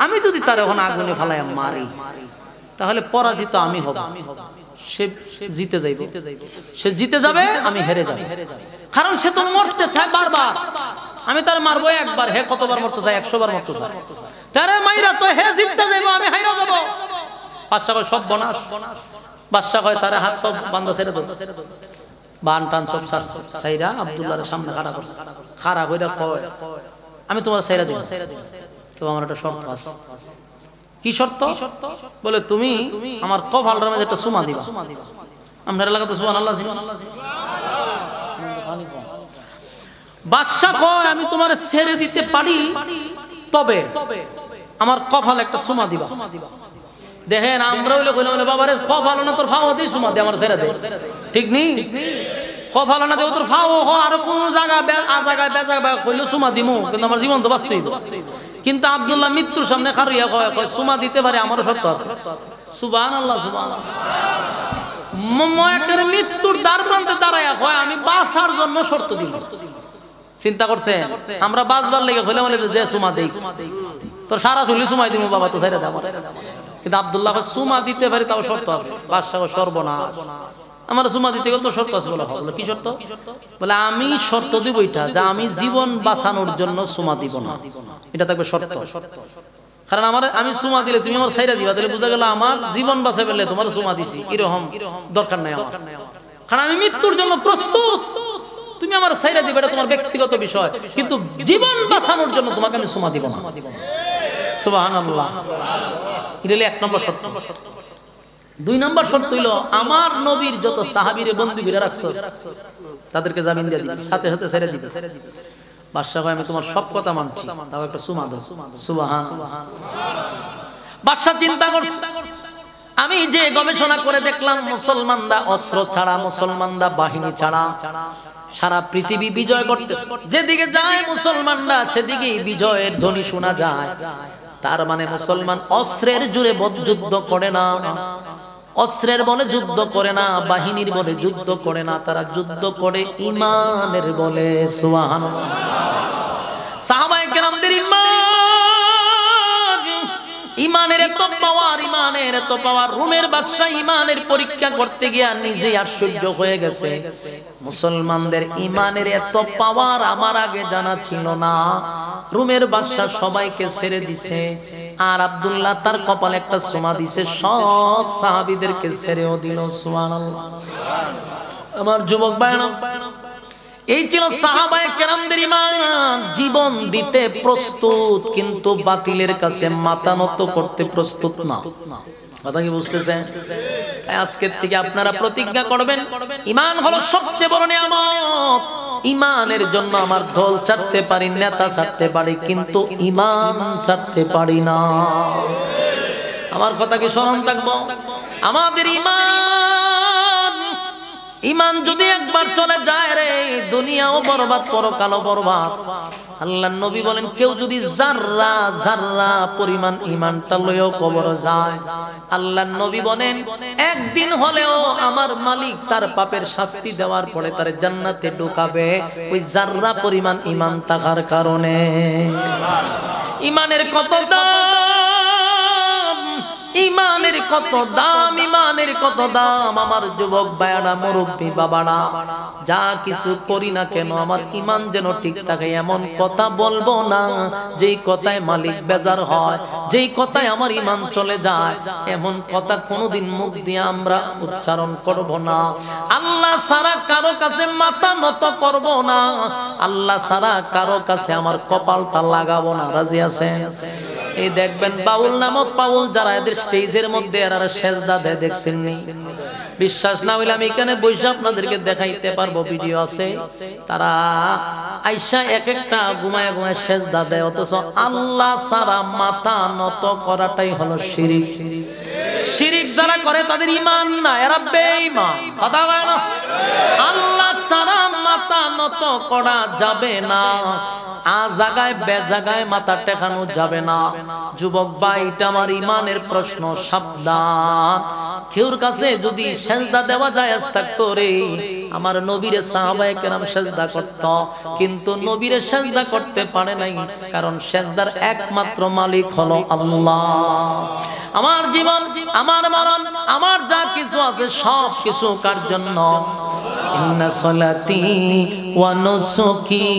আমি যদি তার এখন আগুনে ফালাইয়া মারি, তাহলে পরাজিত আমি হব, সে জিতে যাইবে, সে জিতে যাবে, আমি হেরে যাব। কারণ সে তো মরতে চায় বারবার, আমি তার মারবো একবার, হে কতবার মরতে চায়? 100 বার মরতে চায়। তারে মাইরা তো হে জিততে যাইবো, আমি হাইরা যাব। বাদশা কয় সব বনাস। বাদশা কয় তারে হাত পা বান্ধা ছেড়ে দাও, বান টান সব সাইরা আব্দুল্লাহর সামনে খাড়া করছে। খাড়া কইরা কয় আমি তোমার সাইরা দিই, তো আমার একটা শর্ত আছে। কি শর্ত? বলে তুমি আমার কপালটার মধ্যে একটা চুমা দিবা। আপনার এলাকাতে সুবহানাল্লাহ ছিল। বাদশা কয় আমি তোমার ছেড়ে দিতে পারি, তবে আমার কপালে একটা চুমা দিবা। দেখেন আমরা হইলে কইলাম বাবারে কপাল না তোর ফাও দিয়ে চুমা দে, আমার ছেড়ে দে, ঠিক নেই? কপাল না দেব তোর ফাও আর কোন জায়গা জায়গায় বেজাগা কইলে চুমা দিমু, কিন্তু আমার জীবন তো বাঁচতেই। কিন্তু আব্দুল্লাহ মৃত্যুর সামনে খাড়িয়া কয় চুমা দিতে পারে, আমারও শর্ত আছে। সুবহানাল্লাহ সুবহানাল্লাহ। মৃত্যুর দ্বার প্রান্তে দাঁড়াইয়া কয় আমি বাঁচার জন্য শর্ত দিব। চিন্তা করছে আমরা বাঁচবার লেগে হইলে বলে যে চুমা দেই, তোর সারা চুলি চুমাই দিব বাবা, তো ছেড়ে দাও। কিন্তু আব্দুল্লাহ চুমা দিতে পারি, তাও শর্ত আছে। বাদশা সর্বনাশ, আমার চুমা দিতে গেলে তো শর্ত আছে। বলে কি শর্ত? বলে আমি শর্ত দিব এটা যে আমি জীবন বাঁচানোর জন্য চুমা দিব না, এটা থাকবে শর্ত। কারণ আমি চুমা দিলে তুমি আমার ছাইরা দিবা, তাহলে বোঝা গেল আমার জীবন বাঁচা পেলে তোমার চুমা দিছি, এরকম দরকার নাই আমার। কারণ আমি মৃত্যুর জন্য প্রস্তুত, তুমি আমার ছাইরা দিবে এটা তোমার ব্যক্তিগত বিষয়, কিন্তু জীবন বাঁচানোর জন্য তোমাকে আমি চুমা দিব না। সুবহানাল্লাহ। এটা হলো 1 নম্বর শর্ত। 2 নম্বর শর্ত হইল আমার নবীর যত সাহাবীরে বন্দী করে রাখছো তাদেরকে জামিন দিয়ে দিবি, সাথে সাথে ছেড়ে দিবি। বাদশা কয় আমি তোমার সব কথা মানছি, তাও একটা চুমা দাও। সুবহানাল্লাহ। বাদশা চিন্তা করছে আমি যে গবেষণা করে দেখলাম মুসলমানরা অস্ত্র ছাড়া, মুসলমানরা বাহিনী ছাড়া সারা পৃথিবী বিজয় করতে, যেদিকে যায় মুসলমানরা সেদিকেই বিজয়ের ধ্বনি শোনা যায়। তার মানে মুসলমান অস্ত্রের জোরে যুদ্ধ করে না, অস্ত্রের বলে যুদ্ধ করে না, বাহিনীর বলে যুদ্ধ করে না, তারা যুদ্ধ করে ঈমানের বলে। সুবহানাল্লাহ। সাহাবায়ে কেরামদের ঈমানের এত পাওয়ার, ঈমানের এত পাওয়ার। রোমের বাদশা ঈমানের পরীক্ষা করতে গিয়া নিজে আশ্চর্য হয়ে গেছে। মুসলমানদের ঈমানের এত পাওয়ার আমার আগে জানা ছিল না। রোমের বাদশা সবাইকে ছেড়ে দিছে, আর আব্দুল্লাহ তার কপালে একটা চুমা দিছে, সব সাহাবীদেরকে ছেড়েও দিল। সুবহানাল্লাহ। আমার যুবক ভাইরা, এই ছিল সাহাবায়ে কেরামদের ঈমান। জীবন দিতে প্রস্তুত, কিন্তু বাতিলের কাছে মাথা নত করতে প্রস্তুত না। কথা কি বুঝতেছেন? আজকের থেকে আপনারা প্রতিজ্ঞা করবেন, ঈমান হলো সবচেয়ে বড় নিয়ামত। ঈমানের জন্য আমার দল ছাড়তে পারি, নেতা ছাড়তে পারি, কিন্তু ঈমান ছাড়তে পারি না। আমার কথা কি স্মরণ থাকবো? আমাদের ঈমান যদি একবার চলে যায় রে, দুনিয়াও বরবাদ, পরকালও বরবাদ। আল্লাহর নবী বলেন কেউ যদি যাররা যাররা পরিমাণ ঈমানটা লইও কবর যায়, আল্লাহর নবী বলেন একদিন হলেও আমার মালিক তার পাপের শাস্তি দেওয়ার পরে তার জান্নাতে ঢোকাবে ওই যাররা পরিমাণ ঈমান থাকার কারণে। ঈমানের কত দাম, ঈমানের কত দাম, ঈমানের কত দাম। আমার যুবক ভাইয়ারা, মুরব্বী বাবারা, যা কিছু করি না কেন আমার ঈমান যেন ঠিক থাকে, এমন কথা বলবো না যেই কথায় মালিক বেজার হয়, যেই কথায় আমার ঈমান চলে যায়, এমন কথা কোনোদিন মুখ দিয়ে আমরা উচ্চারণ করব না। আল্লাহ ছাড়া কারো কাছে মাথা নত করব না, আল্লাহ ছাড়া কারো কাছে আমার কপালটা লাগাবো না। রাজি আছেন? এই দেখবেন বাউল নামক পাউল যারা এদের স্টেজের মধ্যে আর সেজদা দেয়, দেখছেন নি? বিশ্বাস না হইলে আমি এখানে বসে আপনাদেরকে দেখাইতে পারবো, ভিডিও আছে। তারা আইসা এক একটা ঘুমায় ঘুমায় সেজদা দেয়, অথচ আল্লাহ ছাড়া মাথা নত করাটাই হলো শিরিক। শিরিক যারা করে তাদের ঈমান না, এরা বেঈমান। কথা বলে না? আল্লাহ ছাড়া মাথা নত করা যাবে না, জায়গায় বেজাগায় মাথা টেকানো যাবে না। যুবক ভাই, এটা আমার ঈমানের প্রশ্ন, সাবধান। কেউর কাছে যদি সেজদা দেওয়া যায় থাকতো রে, আমার নবীরে সাহাবায়ে কেরাম সেজদা করত, কিন্তু নবীরে সেজদা করতে পারে নাই, কারণ সেজদার একমাত্র মালিক হলো আল্লাহ। আমার জীবন, আমার মরণ, আমার যা কিছু আছে সব কিছু কার জন্য? ইন্না সলাতি ওয়া নুসুকি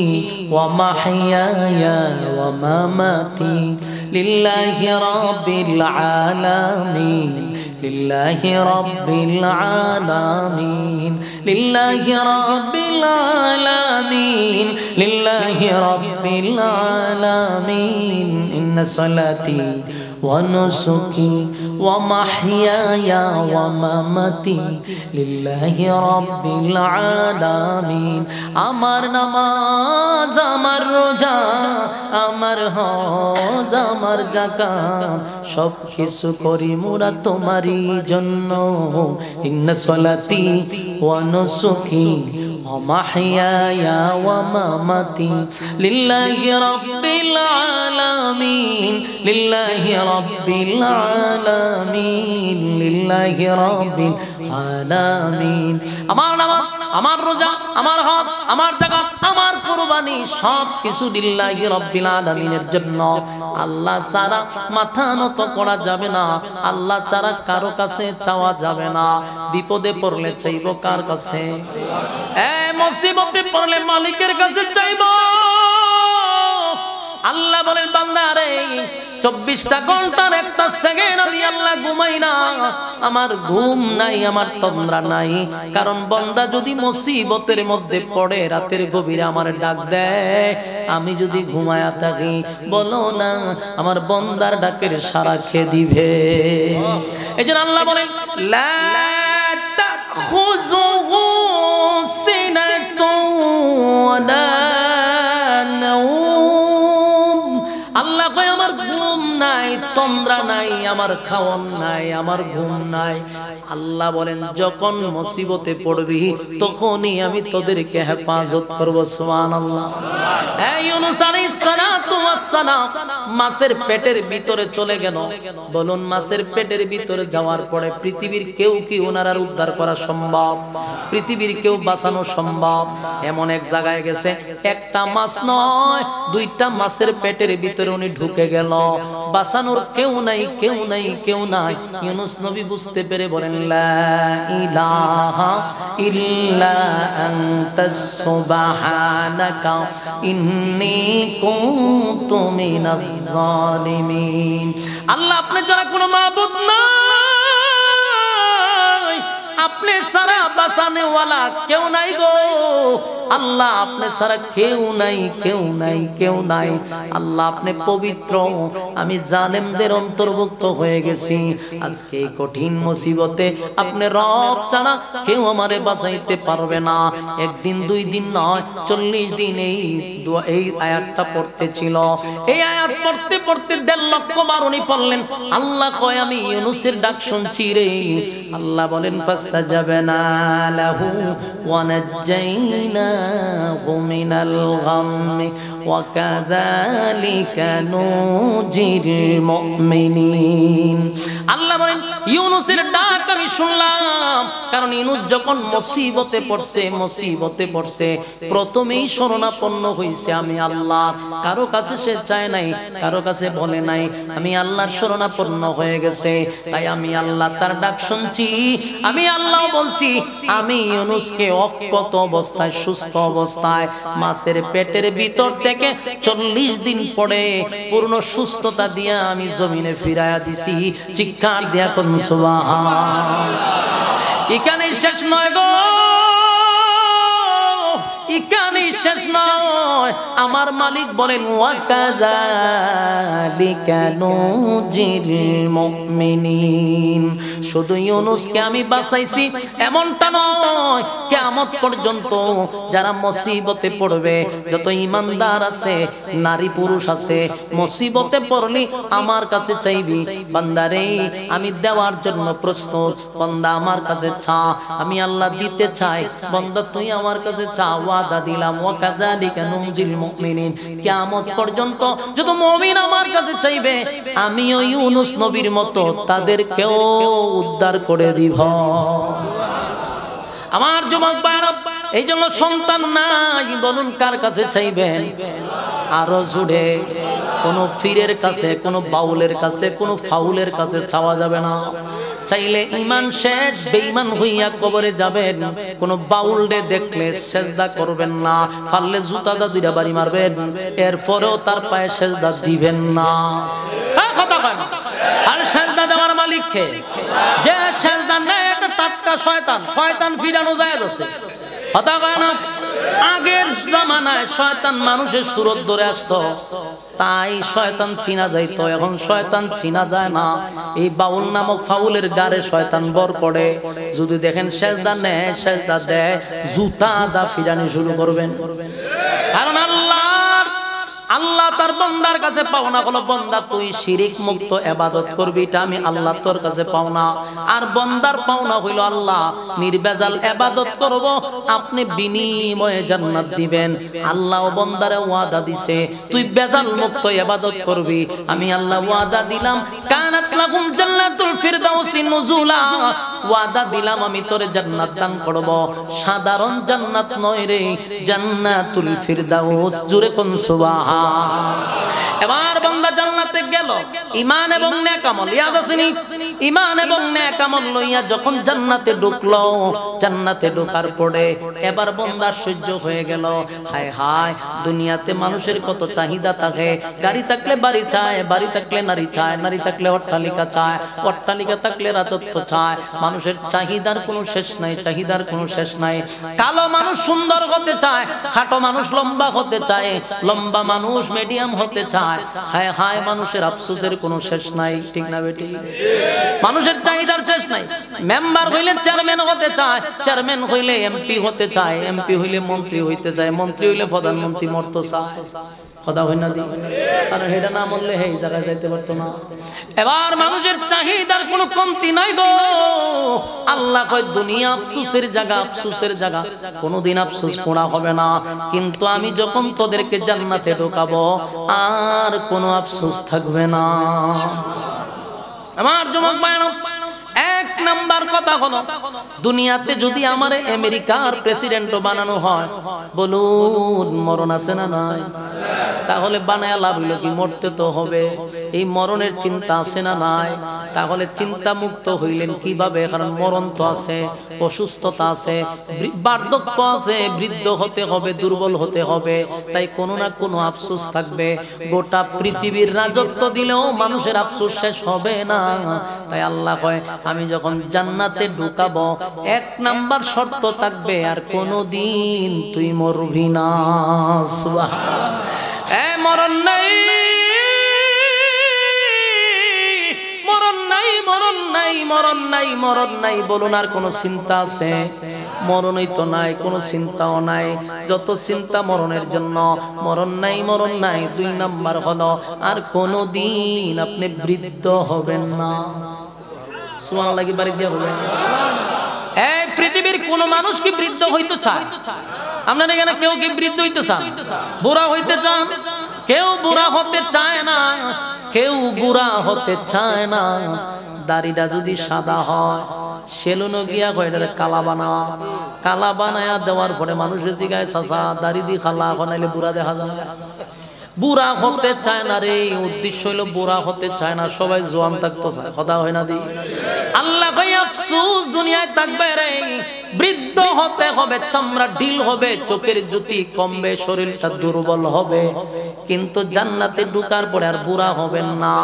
ওয়া মাহইয়ায়া ওয়া মামাতি লিল্লাহি রাব্বিল আলামিন লিল্লাহি রাব্বিল আলামিন লিল্লাহি রাব্বিল আলামিন লিল্লাহি রাব্বিল আলামিন ইন্না সলাতি ওয়া নুসুকি ওয়া মাহইয়ায়া ওয়া মামাতি লিল্লাহি রাব্বিল আলামিন। আমার নামাজ, আমার রোজা, আমার হজ, আমার যাকাত সব কিছু করি মোরা তোমারই জন্য। ইন্না সলাতি ওয়া নুসুকি ওয়া মাহইয়ায়া ওয়া মামাতি লিল্লাহি রাব্বিল আলামিন লিল্লাহি রাব্বিল আলামিন লিল্লাহি রাব্বিল আলামিন। আমার নামাজ, আমার রোজা, আমার হজ, আমার যাকাত, আমার কুরবানি সব কিছু লিল্লাহি রাব্বিল আলামিনের জন্য। আল্লাহ ছাড়া মাথা নত করা যাবে না, আল্লাহ ছাড়া কারো কাছে চাওয়া যাবে না। বিপদে পড়লে চাইবো কার কাছে? মুসিবতে পড়লে মালিকের কাছে চাইবো। আল্লাহ বলেন বান্দা রে 24টা ঘন্টার একটা সেকেন্ড আমি আল্লাহ ঘুমাই না, আমার ঘুম নাই, আমার তন্দ্রা নাই। কারণ বান্দা যদি মুসিবতের মধ্যে পড়ে রাতের গভীরে আমার ডাক দেয়, আমি যদি ঘুমায়া থাকি বলো না আমার বান্দার ডাকের সাড়া খেয়ে দিবে। এজন্য আল্লাহ বলেন লা তাখুযুহু সিনাতুন ওয়ালা নাওম। আল্লাহ কয় আমার ঘুম নাই, তন্দ্রা নাই, আমার খাওয়ান নাই, আমার ঘুম নাই। আল্লাহ বলেন যখন মুসিবতে পড়বি তখনই আমি তোদেরকে হেফাজত করব। সুবহানাল্লাহ। এই ইউনূস আলাইহিস সালাতু ওয়াস সালাম মাছের পেটের ভিতরে চলে গেল। বলুন মাছের পেটের ভিতরে যাওয়ার পরে পৃথিবীর কেউ কি ওনার আর উদ্ধার করা সম্ভব? পৃথিবীর কেউ বাঁচানো সম্ভব? এমন এক জায়গায় গেছে, একটা মাছ নয় 2টা মাছের পেটের ভিতরে উনি ঢুকে গেল। বাঁচানোর কেউ নাই, কেউ নাই, কেউ নাই। ইউনূস নবী বুঝতে পেরে বলেন লা ইলাহা ইল্লা আনতাস সুবহানাকা ইন্নী কুনতু মিনাজ জালিমিন। আল্লাহ আপনি ছাড়া কোনো মাবুদ নাই, আপনি ছাড়া বাঁচানে ওয়ালা কেউ নাই গো। আল্লাহ আপনি ছাড়া কেউ নাই, কেউ নাই, কেউ নাই। আল্লাহ আপনি পবিত্র, আমি জালেমদের অন্তর্ভুক্ত হয়ে গেছি। আজকে এই কঠিন মুসিবতে আপনি রব ছাড়া কেউ আমারে বাঁচাইতে পারবে না। একদিন 2 দিন নয় 40 দিন এই আয়াতটা পড়তে ছিল। এই আয়াত পড়তে পড়তে 1.5 লক্ষ বার উনি পড়লেন। আল্লাহ কয় আমি ইউনূসের ডাক শুনছি রে। আল্লাহ বলেন ফাস্তাজাবনা লাহু ওয়া নাজ্জাইনাহু মিনাল গাম্মি ওয়া কাযালিকা নুজিল মুমিনিন। আল্লাহ বলেন ইউনূসের ডাক আমি শুনলাম, কারণ ইউনূস যখন মুসিবতে পড়ছে প্রথমেই শরণাপন্ন হইছে আমি আল্লাহ। কারো কাছে সে চায় নাই, কারো কাছে বলে নাই, আমি আল্লাহর শরণাপন্ন হয়ে গেছে। তাই আমি আল্লাহ তার ডাক শুনছি। আমি আল্লাহ বলছি আমি ইউনূসকে অক্ষত অবস্থায়, সুস্থ অবস্থায় মাছের পেটের ভিতর থেকে 40 দিন পরে পূর্ণ সুস্থতা দিয়া আমি জমিনে ফিরাইয়া দিছি। চিৎকার দিয়া কোন সুবহানাল্লাহ। এখানেই শেষ নয় গো, এখানেই শেষ নয়। আমার মালিক বলেন ওয়া কাযালিকা নুজিল মুমিনিন। শুধু ইউনূসকে আমি বাঁচাইছি এমনটা নয়, কিয়ামত পর্যন্ত যারা মুসিবতে পড়বে, যত ঈমানদার আছে, নারী পুরুষ আছে, মুসিবতে পড়লি আমার কাছে চাইবি, বান্দারে আমি দেওয়ার জন্য প্রস্তুত। বান্দা আমার কাছে চা, আমি আল্লাহ দিতে চাই। বান্দা তুই আমার কাছে চা, ওয়াদা দিলাম ওয়া কাযালিকা নুজিল মুমিনিন। কিয়ামত পর্যন্ত যত মুমিন আমার কাছে চাইবে, আমিও ইউনূস নবীর মতো তাদেরকেও উদ্ধার করে দিব। আমার যুবক ভাইরা, এই জন্য সন্তান নাই বলুন কার কাছে চাইবেন? আরো জুড়ে কোন পীরের কাছে, কোন বাউলের কাছে, কোন ফাউলের কাছে চাওয়া যাবে না। চাইলে ইমান শেষ বেঈমান হইয়া কবরে যাবেন, কোন বাউলডে দেখলে সেজদা করবেন না, পারলে জুতা দা দুইটা বাড়ি মারবেন, এরপরেও তার পায়ে সেজদা দিবেন না। কথা কয় না। আর সেজদা দেওয়ার মালিক কে? যে সেজদা নেয় এটা টাটকা শয়তান, শয়তান ফিরানো যায় আছে। কথা কয় না। আগের জামানায় শয়তান মানুষের সুরত ধরে আসতো, তাই শয়তান চিনা যাইতো, এখন শয়তান চিনা যায় না। এই বাউল নামক ফাউলের গারে শয়তান বর করে। যদি দেখেন সেজদা নেয় সেজদা দেয়, জুতা দা ফিরানি শুরু করবেন। কারণ আল্লাহ তার বান্দার কাছে পাওনা হলো, বান্দা তুই শিরিক মুক্ত ইবাদত করবি, এটা আমি আল্লাহ তোর কাছে পাওনা। আর বান্দার পাওনা হইল আল্লাহ নির্বেজাল ইবাদত করব, আপনি বিনিময়ে জান্নাত দিবেন। আল্লাহ বান্দারে ওয়াদা দিছে তুই বেজাল মুক্ত ইবাদত করবি, আমি আল্লাহ ওয়াদা দিলাম কানাত লাকুম জান্নাতুল ফিরদাউসি নুজুলা, ওয়াদা দিলাম আমি তোরে জান্নাত দান করব। সাধারণ জান্নাত নয় রে, জান্নাতুল ফিরদাউস। জোরে কোন সুবহান। এবার বান্দা জান্নাতে গেল, ঈমান এবং নেক আমল ইয়াদ আসেনি? ঈমান এবং নেক আমল লইয়া যখন জান্নাতে ঢুকলো, জান্নাতে ঢোকার পরে এবার বান্দা সহ্য হয়ে গেল। হায় হায়, দুনিয়াতে মানুষের কত চাহিদা থাকে, গাড়ি থাকলে বাড়ি চায়, বাড়ি থাকলে নারী চায়, নারী থাকলে অট্টালিকা চায়, অট্টালিকা থাকলে রাজত্ব চায়। মানুষের চাহিদার কোনো শেষ নাই, চাহিদার কোনো শেষ নাই। কালো মানুষ সুন্দর হতে চায়, খাটো মানুষ লম্বা হতে চায়, লম্বা মানুষ মিডিয়াম হতে চায়। হায় হায়, মানুষের আফসোসের কোনো শেষ নাই, ঠিক না বেটি? মানুষের চাহিদার শেষ নাই। মেম্বার হইলে চেয়ারম্যান হতে চায়, চেয়ারম্যান হইলে এমপি হতে চায়, এমপি হইলে মন্ত্রী হইতে চায়, মন্ত্রী হইলে প্রধানমন্ত্রী মরতে চায়। কথা হয় না দি? কারণ এটা না মরলে এই জায়গায় যাইতে পারতো না। এবার মানুষের চাহিদার কোনো কমতি নাই গো। আল্লাহ কয় দুনিয়া আফসোসের জায়গা, আফসোসের জায়গা, কোনোদিন আফসোস পোড়া হবে না। কিন্তু আমি যখন তোদেরকে জান্নাতে ঢোকাবো আর কোনো আফসোস থাকবে না। আমার যুবক ভাইরা, এক নাম্বার কথা হলো, দুনিয়াতে যদি আমারে আমেরিকার প্রেসিডেন্টও বানানো হয়, বলুন মরণ আছে না নাই? তাহলে বানায় লাভ হইল কি? মরতে তো হবে। এই মরণের চিন্তা আছে না নাই? তাহলে চিন্তা মুক্ত হইলেন কিভাবে? কারণ মরণ তো আছে, অসুস্থতা আছে, বার্ধক্য আছে, বৃদ্ধ হতে হবে, দুর্বল হতে হবে। তাই কোনো না কোনো আফসোস থাকবে। গোটা পৃথিবীর রাজত্ব দিলেও মানুষের আফসোস শেষ হবে না। তাই আল্লাহ কয় আমি যখন জান্নাতে ঢুকাবো, এক নাম্বার শর্ত থাকবে, আর কোনোদিন তুই মরবি না। মরণ নাই, মরণ নাই, মরণ নাই, মরণ নাই, মরণ নাই বলুন। আর কোন চিন্তা আছে? মরণই তো নাই, কোনো চিন্তাও নাই। যত চিন্তা মরণের জন্য। মরণ নাই, মরণ নাই। দুই নাম্বার হলো আর কোনোদিন আপনি বৃদ্ধ হবেন না। সুবহানাল্লাহ কি বাড়ি দিয়ে বলেন? এই পৃথিবীর কোন মানুষ কি বৃদ্ধ হইতে চায়? আপনার এখানে কেউ কি বৃদ্ধ হইতে চান? বুড়া হইতে চান? কেউ বুড়া হতে চায় না, কেউ বুড়া হতে চায় না। দাড়িটা যদি সাদা হয়, সেলুনো গিয়া কয় এটা কালা বানা, কালা বানায়া দেওয়ার পরে মানুষের দিকে চাচা দাড়ি দি খালা বানাইলে বুড়া দেখা যায়। বুড়া হতে চায় না রে, উদ্দেশ্য হইলো বুড়া হতে চায় না, সবাই জোয়ান থাকতে চায়। কথা হয় না দি? আল্লাহ ভাই আফসোস দুনিয়ায় থাকবে রে, বৃদ্ধ হতে হবে, চামড়া ঢিল হবে, চোখের জ্যোতি কমবে, শরীরটা দুর্বল হবে। কিন্তু জান্নাতে ঢোকার পরে আর বুড়া হবেন না।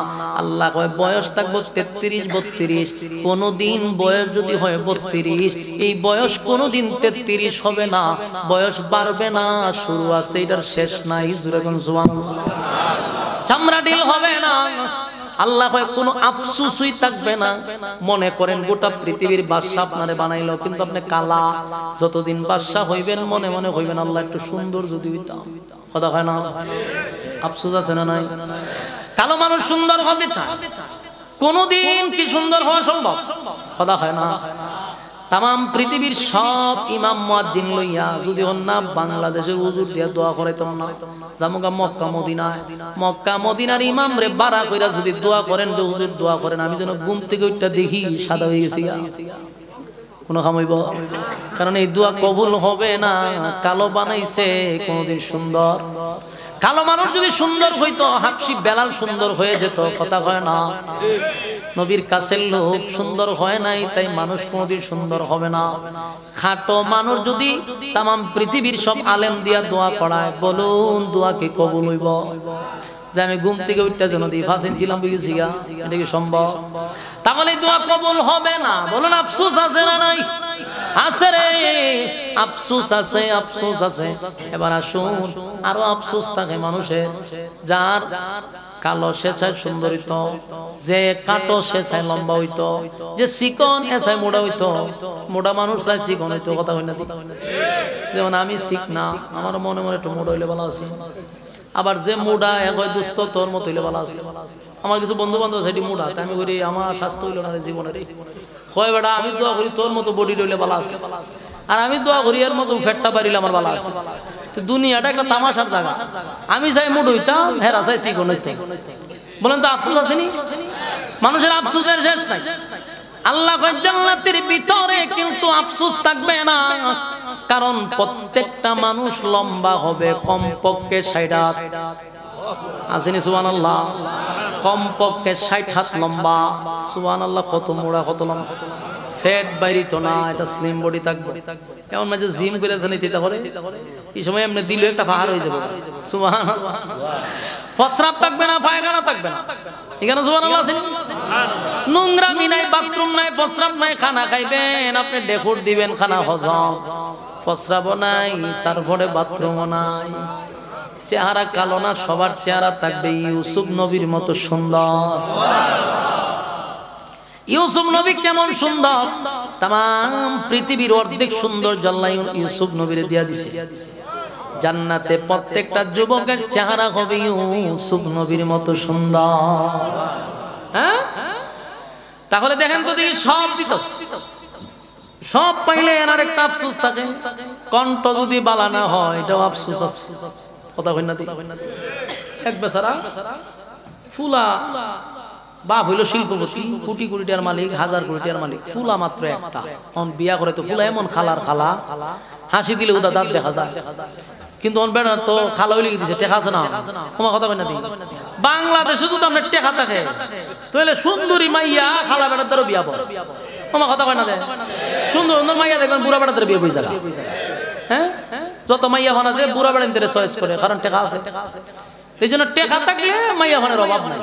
আল্লাহ কয় বয়স থাকবো 33-32। কোনদিন বয়স যদি হয় 32, এই বয়স কোনদিন 33 হবে না। বয়স বাড়বে না, শুরু আছে, এটার শেষ নাই। যখন চামড়া ঢিল হবে না। আল্লাহ কয় কোনো আফসোসই থাকবে না। মনে করেন গোটা পৃথিবীর বাদশা আপনারে বানাইলো, কিন্তু আপনি কালা। যতদিন বাদশা হইবেন মনে মনে হইবেন আল্লাহ একটু সুন্দর যদি হইতাম। কথা হয় না? আফসোস আছে না নাই? কালো মানুষ সুন্দর হতে চায়, কোনদিন কি সুন্দর হওয়া সম্ভব? কথা হয় না? তাম পৃথিবীর সব ইমাম মুয়াজ্জিন লইয়া যদি না বাংলাদেশের হুজুর দিয়া দোয়া করাইতাম না, জামুগা মক্কা মদিনায়, মক্কা মদিনার ইমাম রে বাড়া কইরা যদি দোয়া করেন যে হুজুর দোয়া করেন, আমি যেন ঘুম থেকে ওইটা দেখি সাদা হয়ে গেছি, কোনো খামাইব? কারণ এই দোয়া কবুল হবে না। কালো বানাইছে কোনদিন সুন্দর। কালো মানুষ যদি সুন্দর হইতো হাবশি বেলাল সুন্দর হয়ে যেত, কথা হয় না? নবীর কাছের লোক সুন্দর হয় নাই, তাই মানুষ কোনদিন সুন্দর হবে না। খাটো মানুষ যদি তামাম পৃথিবীর সব আলেম দিয়া দোয়া করায়, বলুন দোয়া কি কবুল হইব? যে আমি ঘুম থেকে উঠতে যেন দিই ফাঁসিন ছিলাম বুঝেছি গা, এটা কি সম্ভব? তাহলে দোয়া কবুল হবে না। বলুন আফসোস আছে না নাই? আছে রে, আফসোস আছে, আফসোস আছে। এবার আসুন, আরো আফসোস থাকে মানুষের, যার কালো সে চায় সুন্দর হইতো, যে কাটো সে চায় লম্বা হইতো, যে চিকন এ চায় মোটা হইতো, মোটা মানুষ চায় চিকন হইতো, কথা হয় না? যেমন আমি চিক না, আমার মনে মনে একটু মোটা হইলে ভালো আছে। আবার যে মুডা এক হয় দুস্থ, তোর মতো হইলে ভালো আছে। আমার কিছু বন্ধু বান্ধব সেটি মুডা, আমি করি আমার স্বাস্থ্য হইল না জীবনের, হয় বেটা আমি দোয়া করি তোর মতো বডি রইলে ভালো আছে, আর আমি দোয়া করি এর মতো ফ্যাটটা বাড়িলে আমার ভালো আছে। তো দুনিয়াটা একটা তামাশার জায়গা। আমি চাই মুড হইতাম, হেরা চাই চিকন হইতাম। বলেন তো আফসোস আসেনি? মানুষের আফসোসের শেষ নাই। আল্লাহ জান্নাতের ভিতরে কিন্তু আফসোস থাকবে না, কারণ প্রত্যেকটা মানুষ লম্বা হবে কমপক্ষে 60 হাত। আসেনি সুবহানাল্লাহ? কমপক্ষে 60 হাত লম্বা। সুবহানাল্লাহ। কত মোড়া, কত লম্বা, ফ্যাট বাইরিত না, এটা স্লিম বডি থাকবে। এমন মাঝে জিম করেছেন এটা করে এই সময় এমনি দিল একটা পাহাড় হয়ে যাবে। সুবহানাল্লাহ। ফসরাব থাকবে না, পায়খানা থাকবে না, এখানে সুবহানাল্লাহ আছেন? নোংরামি নাই, বাথরুম নাই, ফসরাব নাই, খানা খাইবেন আপনি ডেকুর দিবেন, খানা হজম, ফসরাবও নাই, তারপরে বাথরুমও নাই। চেহারা কালো না, সবার চেহারা থাকবে ইউসুফ নবীর মতো সুন্দর। ইউসুফ নবী কেমন সুন্দর, তাম পৃথিবীর অর্ধেক সুন্দর আল্লাহ ইউসুফ নবীরে দিয়া দিছে। জান্নাতে প্রত্যেকটা যুবকের চেহারা হবে ইউসুফ নবীর মতো সুন্দর। হ্যাঁ, তাহলে দেখেন তো দেখি সব দিতেছে, সব পাইলে এনার একটা আফসোস থাকে। কণ্ঠ যদি বালা না হয় এটাও আফসোস আছে, কথা কই না? এক বেচারা ফুলা বাপ হইল শিল্পপতি, কোটি কোটি টাকার মালিক, হাজার কোটি টাকার মালিক, ফুলা মাত্র একটা। বিয়া করে তো ফুলা এমন খালার খালা, হাসি দিলে ওটা দাঁত দেখা যায়, কিন্তু বেড়া তো খালা হইলে দিছে, টেকা আছে না? তোমার কথা কই না? বাংলাদেশে যদি আপনার টেকা থাকে তাহলে সুন্দরী মাইয়া খালা বেড়ার দ্বারা বিয়া পড়ে, তোমার কথা কই না? সুন্দর সুন্দর মাইয়া দেখবেন বুড়া বেড়ার দ্বারা বিয়ে বই জায়গা। হ্যাঁ, যত মাইয়া ভান আছে বুড়া বেড়ার দ্বারা চয়েস করে, কারণ টেকা আছে। এই জন্য টেকা থাকলে মাইয়া ভানের অভাব নাই।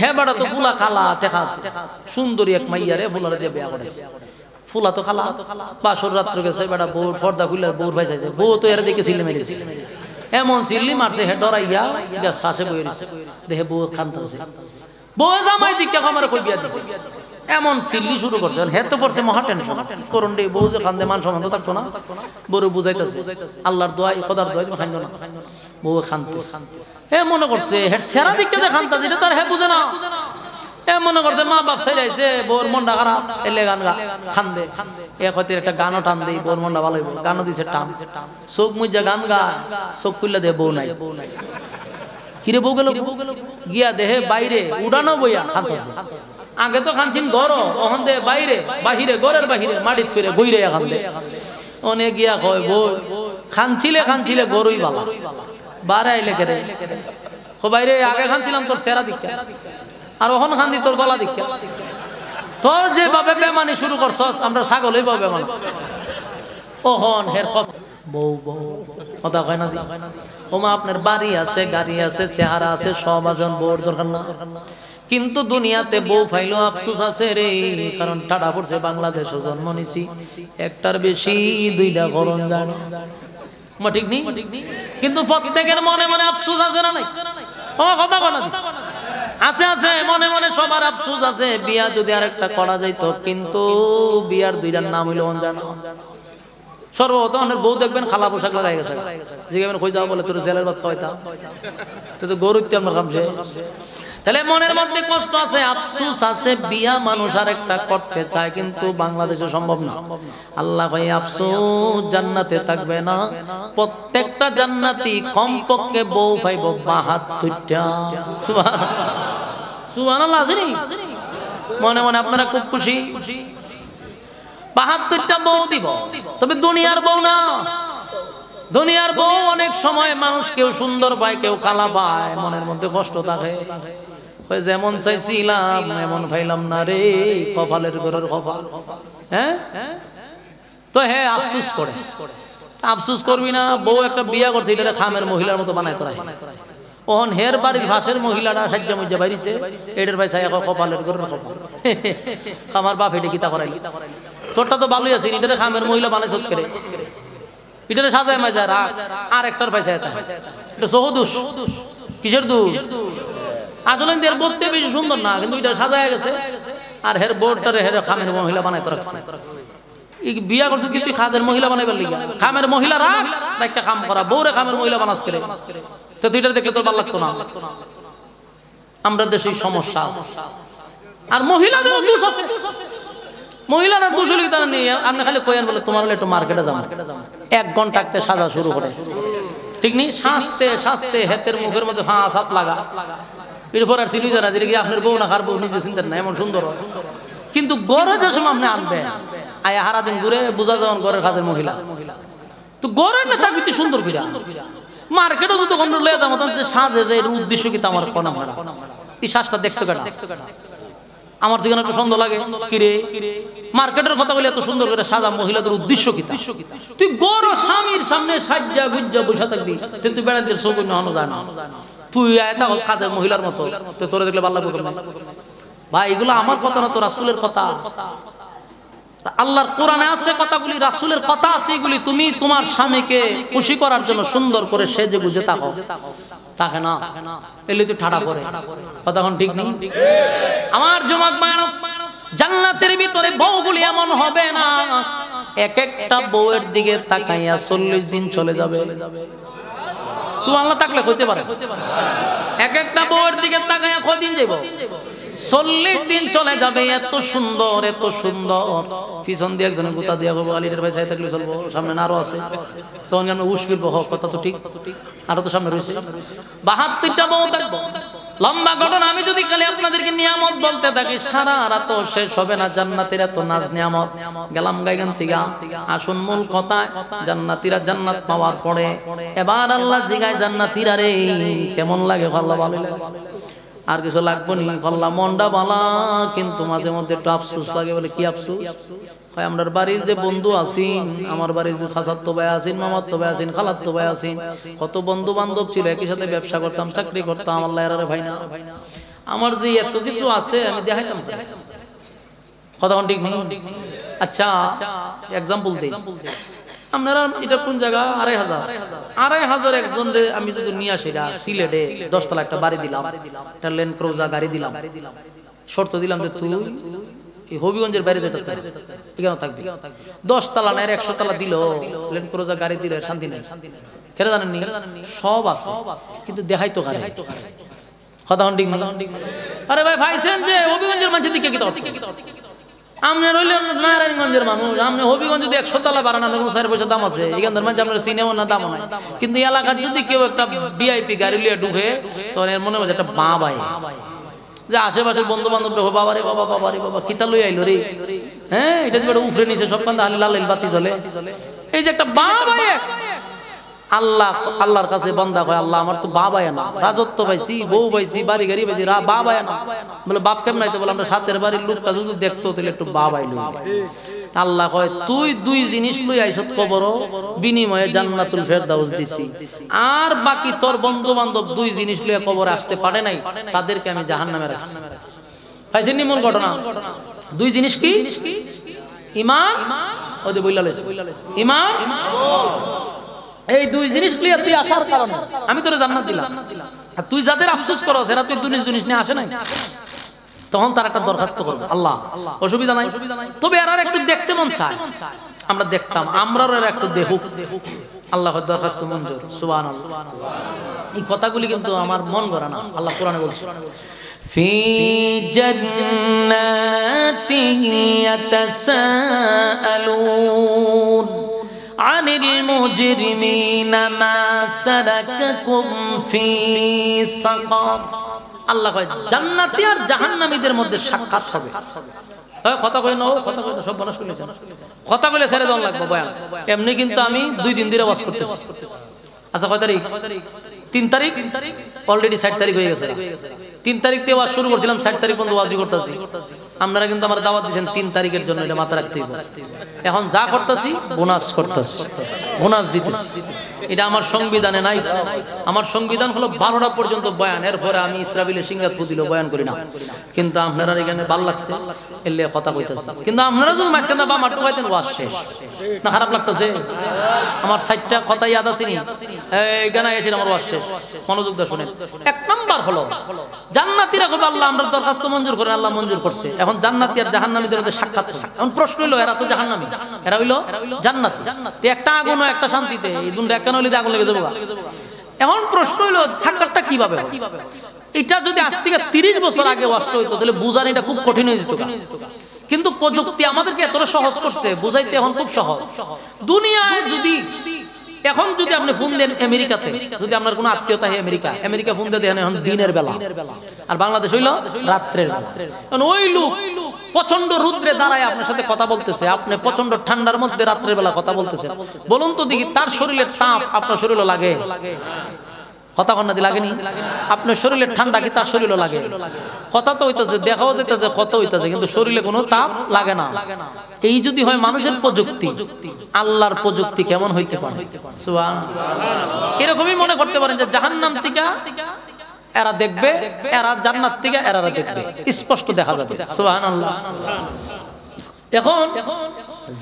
হ্যাঁ বেড়া তো ফুলা খালা, টেকা আছে, সুন্দরী এক মাইয়া রে ফুলারে দিয়ে বিয়া করে। ফুলা তো খালা, বাসর রাত্র গেছে বেড়া, বউর পর্দা খুলে বউর ভাই যাইছে, বউ তো এরা দেখে সিল্লি মেরেছে, এমন সিল্লি মারছে হে ডরাইয়া শ্বাসে বই রয়েছে, দেখে বউ খান্তাছে, বউ জামাই দিকে আমার কই বিয়া দিছে, এমন সিল্লি শুরু করছে। হে তো পড়ছে মহা টেনশন, করুন রে বউ যে খান্দে মান সম্মান থাকতো না, বড় বুঝাইতেছে আল্লাহর দোয়াই খোদার দোয়াই তুমি খাইতো না, বউ খানতে হে মনে করছে হে সেরা দিকে যে খান্তা যেটা তার হে বুঝে না, এ মনে করছে মা বাপ সাইরাইছে বউর মনটা খারাপ, এলে গান খান্দে, এ হয়তো একটা গানও টান দেই বউর মনটা ভালো হইব, গানও দিছে টান, চোখ মুজা গান গা, চোখ খুললে দে বউ নাই, কিরে বউ গেল গিয়া দেহে বাইরে উড়ানো বইয়া খানতেছে। আগে তো খানছিন ঘর, ওখান দে বাইরে বাহিরে, ঘরের বাহিরে মাটিত ফিরে বইরে খান দে, অনেক গিয়া কয় বই খানছিলে খানছিলে গরুই বালা বাড়াইলে কেরে বাইরে, আগে খানছিলাম তোর সেরা দিকে, আর ওখান খান্দি তোর গলা দিকে, তোর যেভাবে বেমানি শুরু করছস আমরা ছাগল হইব বেমান, ওহন হের বউ বউ কথা কয় না? ওমা আপনার বাড়ি আছে, গাড়ি আছে, চেহারা আছে, সব আছে, বউর দরকার না। কিন্তু দুনিয়াতে বউ ফাইলো আফসোস আছে রে, কারণ টাটা পড়ছে বাংলাদেশে জন্ম নিছি, একটার বেশি দুইটা করণ জানো, ঠিক নেই? কিন্তু প্রত্যেকের মনে মনে আফসোস আছে না নাই? ও কথা কয় না? আছে আছে, মনে মনে সবার আফসোস আছে। বিয়া যদি আরেকটা করা যাইতো, কিন্তু বিয়ার দুইটার নাম হইলো অঞ্জানা। সর্বপ্রথম বউ দেখবেন খালা পোশাক লাগাই গেছে, জিজ্ঞাসা কই যাও বলে তোর জেলের ভাত খাওয়াইতাম, তো গরু আমার কামছে। তাহলে মনের মধ্যে কষ্ট আছে, আফসোস আছে, বিয়া মানুষ আর একটা করতে চায়, কিন্তু বাংলাদেশে সম্ভব না। আল্লাহ কয় আফসোস জান্নাতে থাকবে না, প্রত্যেকটা জান্নাতি কমপক্ষে বউ পাইব 72টা। সুবহানাল্লাহ, সুবহানাল্লাহ আসেনি? মনে মনে আপনারা খুব খুশি, 72টা বউ দিব, তবে দুনিয়ার বউ না, দুনিয়ার বউ অনেক সময় মানুষ কেউ সুন্দর পায়, কেউ কালা পায়, মনের মধ্যে কষ্ট থাকে। যেমন চাইছিলাম এমন পাইলাম না রে, কপালের ঘরের কপাল। হ্যাঁ, তো হ্যাঁ আফসুস করে। আফসুস করবি না, বউ একটা বিয়া করছে, এটা খামের মহিলার মতো বানায় তোরা। ওহন হের বাড়ির ভাষের মহিলাটা সাজ্জা মজ্জা বাইরিছে, এটার ভাই চাই কপালের ঘরের কপাল। আমার বাপ এটা কিতা করাইলি, তোরটা তো ভালোই আছে, এটারে খামের মহিলা বানাই চোখ করে, এটারে সাজায় মাজায় রাখ, আর একটার পয়সা এটা সহ দোষ। কিসের দোষ? আসলে এর বলতে বেশি সুন্দর না, কিন্তু এটা সাজায় গেছে, আর হের বোর্ডটারে হের খামের মহিলা বানাই তো রাখছে। বিয়া করছিস কি তুই খাজের মহিলা বানাইবার লিগা? খামের মহিলা রাখ, একটা কাম করা, বউরে খামের মহিলা বানাস করে, তো তুই এটা দেখলে তোর ভালো লাগতো না। আমরা দেশে সমস্যা আছে, আর মহিলাদেরও দোষ আছে। মহিলারা দোষ হলে তারা নেই, আপনি খালি কয়েন বলে তোমার একটু মার্কেটে যাবো, 1 ঘন্টা সাজা শুরু করে, ঠিক নেই? সাজতে সাজতে হেতের মুখের মধ্যে হাঁ সাত লাগা, এরপর আর সিলি জানা যে আপনার বউ না খার বউ নিজে চিন্তেন না, এমন সুন্দর। কিন্তু গড়ে যে সময় আপনি আনবেন, আয়া হারা দিন ঘুরে বোঝা যাবেন ঘরের কাজের মহিলা, তো গড়ের না থাকবি সুন্দর করে মার্কেটও যদি গন্ড লয়ে যাবো, সাজে যে এর উদ্দেশ্য কি আমার কনা মারা, এই শ্বাসটা দেখতে কাটা আমার থেকে একটু সুন্দর লাগে কিরে। মার্কেটের কথা বলে এত সুন্দর করে সাজা মহিলাদের উদ্দেশ্য কি? তুই গড় স্বামীর সামনে সাজ্জা গুজ্জা বসে থাকবি, তুই বেড়াতে সৌগন্য হনো যায় না, তুই আয়তা কাজের মহিলার মতো, তো তোরা দেখলে ভালো লাগবে ভাই। এগুলো আমার কথা না, তো রাসূলের কথা। আল্লাহর কোরআনে আছে কথাগুলি, রাসূলের কথা আছে এগুলি। তুমি তোমার স্বামীকে খুশি করার জন্য সুন্দর করে সেজে গুজে থাকো, থাকে না এলে তুই ঠাড়া করে কথা কোন ঠিক নেই। আমার যুবক ভাইরা, জান্নাতের ভিতরে বউগুলি এমন হবে না এক একটা বউয়ের দিকে তাকাইয়া 40 দিন চলে যাবে। সুবহানাল্লাহ, তাকলে হইতে পারে এক একটা বউয়ের দিকে তাকাইয়া কয়দিন যাব? 40 দিন চলে যাবে। এত সুন্দর, এত সুন্দর। পিছন দিয়ে একজন গুতা দিয়া বলবো আলীর ভাই চাই থাকলে চলবো, সামনে আরো আছে, তখন আমরা উস ফিরবো, হোক কথা তো ঠিক, আরো তো সামনে রয়েছে 72টা বউ থাকবো। লম্বা ঘটনা। আমি যদি খালি আপনাদেরকে নিয়ামত বলতে থাকি সারা রাত শেষ হবে না। জান্নাতের এত নাজ নিয়ামত, গেলাম গাইগান থেকে আসুন মূল কথায়। জান্নাতীরা জান্নাত পাওয়ার পরে এবার আল্লাহ জিগায়, জান্নাতীরা রে কেমন লাগে? আল্লাহ ভালো লাগে, আর কিছু লাগবো নি? কল্লা মনটা বালা, কিন্তু মাঝে মধ্যে একটু আফসোস লাগে। বলে কি আফসোস? হয় আমরার বাড়ির যে বন্ধু আছেন, আমার বাড়ির যে চাচাতো ভাই আছেন, মামাতো ভাই আছেন, খালাতো ভাই আছেন, কত বন্ধু বান্ধব ছিল, একই সাথে ব্যবসা করতাম, চাকরি করতাম, আল্লাহ এরারে ভাই না। আমার যে এত কিছু আছে আমি দেখাইতাম, কথা ঠিক নেই। আচ্ছা এক্সাম্পল দিই, আপনারা এটা কোন জায়গা? 2500 একজন আমি যদি নিয়ে আসি সিলেটে 10 তলা একটা বাড়ি দিলাম, একটা ল্যান্ড ক্রুজার গাড়ি দিলাম, শর্ত দিলাম যে তুই এই হবিগঞ্জের বাইরে যেতে এখানে থাকবি, 10 তলা না 100 তলা দিল, ল্যান্ড ক্রুজার গাড়ি দিলে শান্তি নেই। কেন জানেন নি? সব আছে কিন্তু দেখাইতো কারে, কথা ঠিক না? আরে ভাই ভাইছেন যে হবিগঞ্জের মানুষের দিকে কি আপনি রইলেন নারায়ণগঞ্জের মানুষ, আপনি হবিগঞ্জ যদি 100 তলা বাড়ানো 4 পয়সা দাম আছে, এখানকার মানুষ আপনার সিনেমা না দাম নাই। কিন্তু এলাকার যদি কেউ একটা ভিআইপি গাড়ি লিয়ে ঢুকে, তখন এর মনে হয় একটা মা ভাই, যে আশেপাশের বন্ধু বান্ধব বাবা রে বাবা, বাবা রে বাবা কিতা লই আইলো রে, হ্যাঁ এটা যে উফরে নিচে সব কান্দা লাল বাতি জ্বলে, এই যে একটা মা ভাই। আল্লাহর কাছে বান্দা কয়, আল্লাহ আমার তো বাবা না, রাজত্ব পাইছি, বউ পাইছি, বাড়ি গাড়ি পাইছি, বাবা না। বলে বাপ কেমন নাই? তো বলে আমরা সাথের বাড়ির লোকটা যদি দেখতো তাহলে একটু বাবাই লই। আল্লাহ কয়, তুই 2 জিনিস লই আইছত কবর, বিনিময়ে জান্নাতুল ফেরদাউস দিছি, আর বাকি তোর বন্ধু বান্ধব 2 জিনিস লইয়া কবরে আসতে পারে নাই, তাদেরকে আমি জাহান্নামে রাখছি। পাইছেন নি মূল ঘটনা? 2 জিনিস কি? ঈমান, ওই যে বইলা লইছে ঈমান, এই 2 জিনিস লিয়ে তুই আসার কারণে আমি তোরে জান্নাত দিলাম। আর তুই যাদের আফসোস করস এরা তুই 2 জিনিস নিয়ে আসে নাই, তখন তার একটা দরখাস্ত করবে আল্লাহ, অসুবিধা নাই, তবে এরা একটু দেখতে মন চায়, আমরা দেখতাম, আমরাও এরা একটু দেখুক। আল্লাহর দরখাস্ত মঞ্জুর, সুবহানাল্লাহ। এই কথাগুলি কিন্তু আমার মন গড়া না, আল্লাহ কোরআনে বলছে, ফি জান্নাতিন ইয়াতাসাআলুন আনিল মুজরিমিনা মা সালাকাকুম ফি সাকার। আল্লাহ কয় জান্নাতি আর জাহান্নামীদের মধ্যে সাক্ষাৎ হবে। কথা কই না কথা কই না সব বনাস কইলেছে কথা কইলে ছেড়ে দেওয়া লাগবে বয়ান এমনি কিন্তু আমি 2 দিন ধরে ওয়াজ করতেছি আচ্ছা কয় তারিখ 3 তারিখ অলরেডি 60 তারিখ হয়ে গেছে 3 তারিখ থেকে ওয়াজ শুরু করছিলাম 60 তারিখ পর্যন্ত ওয়াজই করতেছি আপনারা কিন্তু আমার দাওয়াত দিয়েছেন 3 তারিখের জন্য এটা মাথা রাখতে হবে এখন যা করতেছি বোনাস করতেছি বোনাস দিতেছি এটা আমার সংবিধানে নাই আমার সংবিধান হলো 12টা পর্যন্ত বয়ান এরপরে আমি ইসরাফিলের সিংহাত ফুদিল বয়ান করি না কিন্তু আপনারা এখানে ভালো লাগছে এলে কথা কইতাছি কিন্তু আপনারা যদি মাঝখানে বা মাটু কইতেন ওয়াজ শেষ না খারাপ লাগতেছে আমার 60টা কথা ইয়াদ আছে নি এই গানা এসে আমার ওয়াজ শেষ মনোযোগ দিয়ে শুনেন এক নাম্বার হলো জান্নাতীরা কবে আল্লাহ আমরা দরখাস্ত মঞ্জুর করে আল্লাহ মঞ্জুর করছে এখন জান্নাতী আর জাহান্নামীদের মধ্যে সাক্ষাৎ হবে এখন প্রশ্ন হলো এরা তো জাহান্নামী এরা হইলো জান্নাতী তে একটা আগুন ও একটা শান্তিতে এই দুটো এক হইলে আগুন লেগে যাবে এখন প্রশ্ন হলো সাক্ষাৎটা কিভাবে এটা যদি আজ থেকে 30 বছর আগে ওয়াজ হইতো তাহলে বুঝার এটা খুব কঠিন হয়ে যেত কিন্তু প্রযুক্তি আমাদেরকে এতটা সহজ করছে বুঝাইতে এখন খুব সহজ দুনিয়ায় যদি এখন যদি আপনি ফোন দেন আমেরিকাতে যদি আপনার কোনো আত্মীয়তা হয় আমেরিকা ফোন দিয়ে দেন এখন দিনের বেলা আর বাংলাদেশ হইলো রাত্রের বেলা এখন ওই লোক প্রচন্ড রৌদ্রে দাঁড়ায় আপনার সাথে কথা বলতেছে আপনি প্রচন্ড ঠান্ডার মধ্যে রাত্রের বেলা কথা বলতেছেন বলুন তো দেখি তার শরীরের তাপ আপনার শরীরে লাগে কথা কন্যা লাগেনি আপনার শরীরের ঠান্ডা কি তার শরীরে লাগে কথা তো হইতেছে দেখাও যেতেছে কথা হইতেছে কিন্তু শরীরে কোনো তাপ লাগে না এই যদি হয় মানুষের প্রযুক্তি আল্লাহর প্রযুক্তি কেমন হইতে পারে সুবহানাল্লাহ এরকমই মনে করতে পারেন যে জাহান্নাম থেকে এরা দেখবে এরা জান্নাত থেকে এরা দেখবে স্পষ্ট দেখা যাবে সুবহানাল্লাহ এখন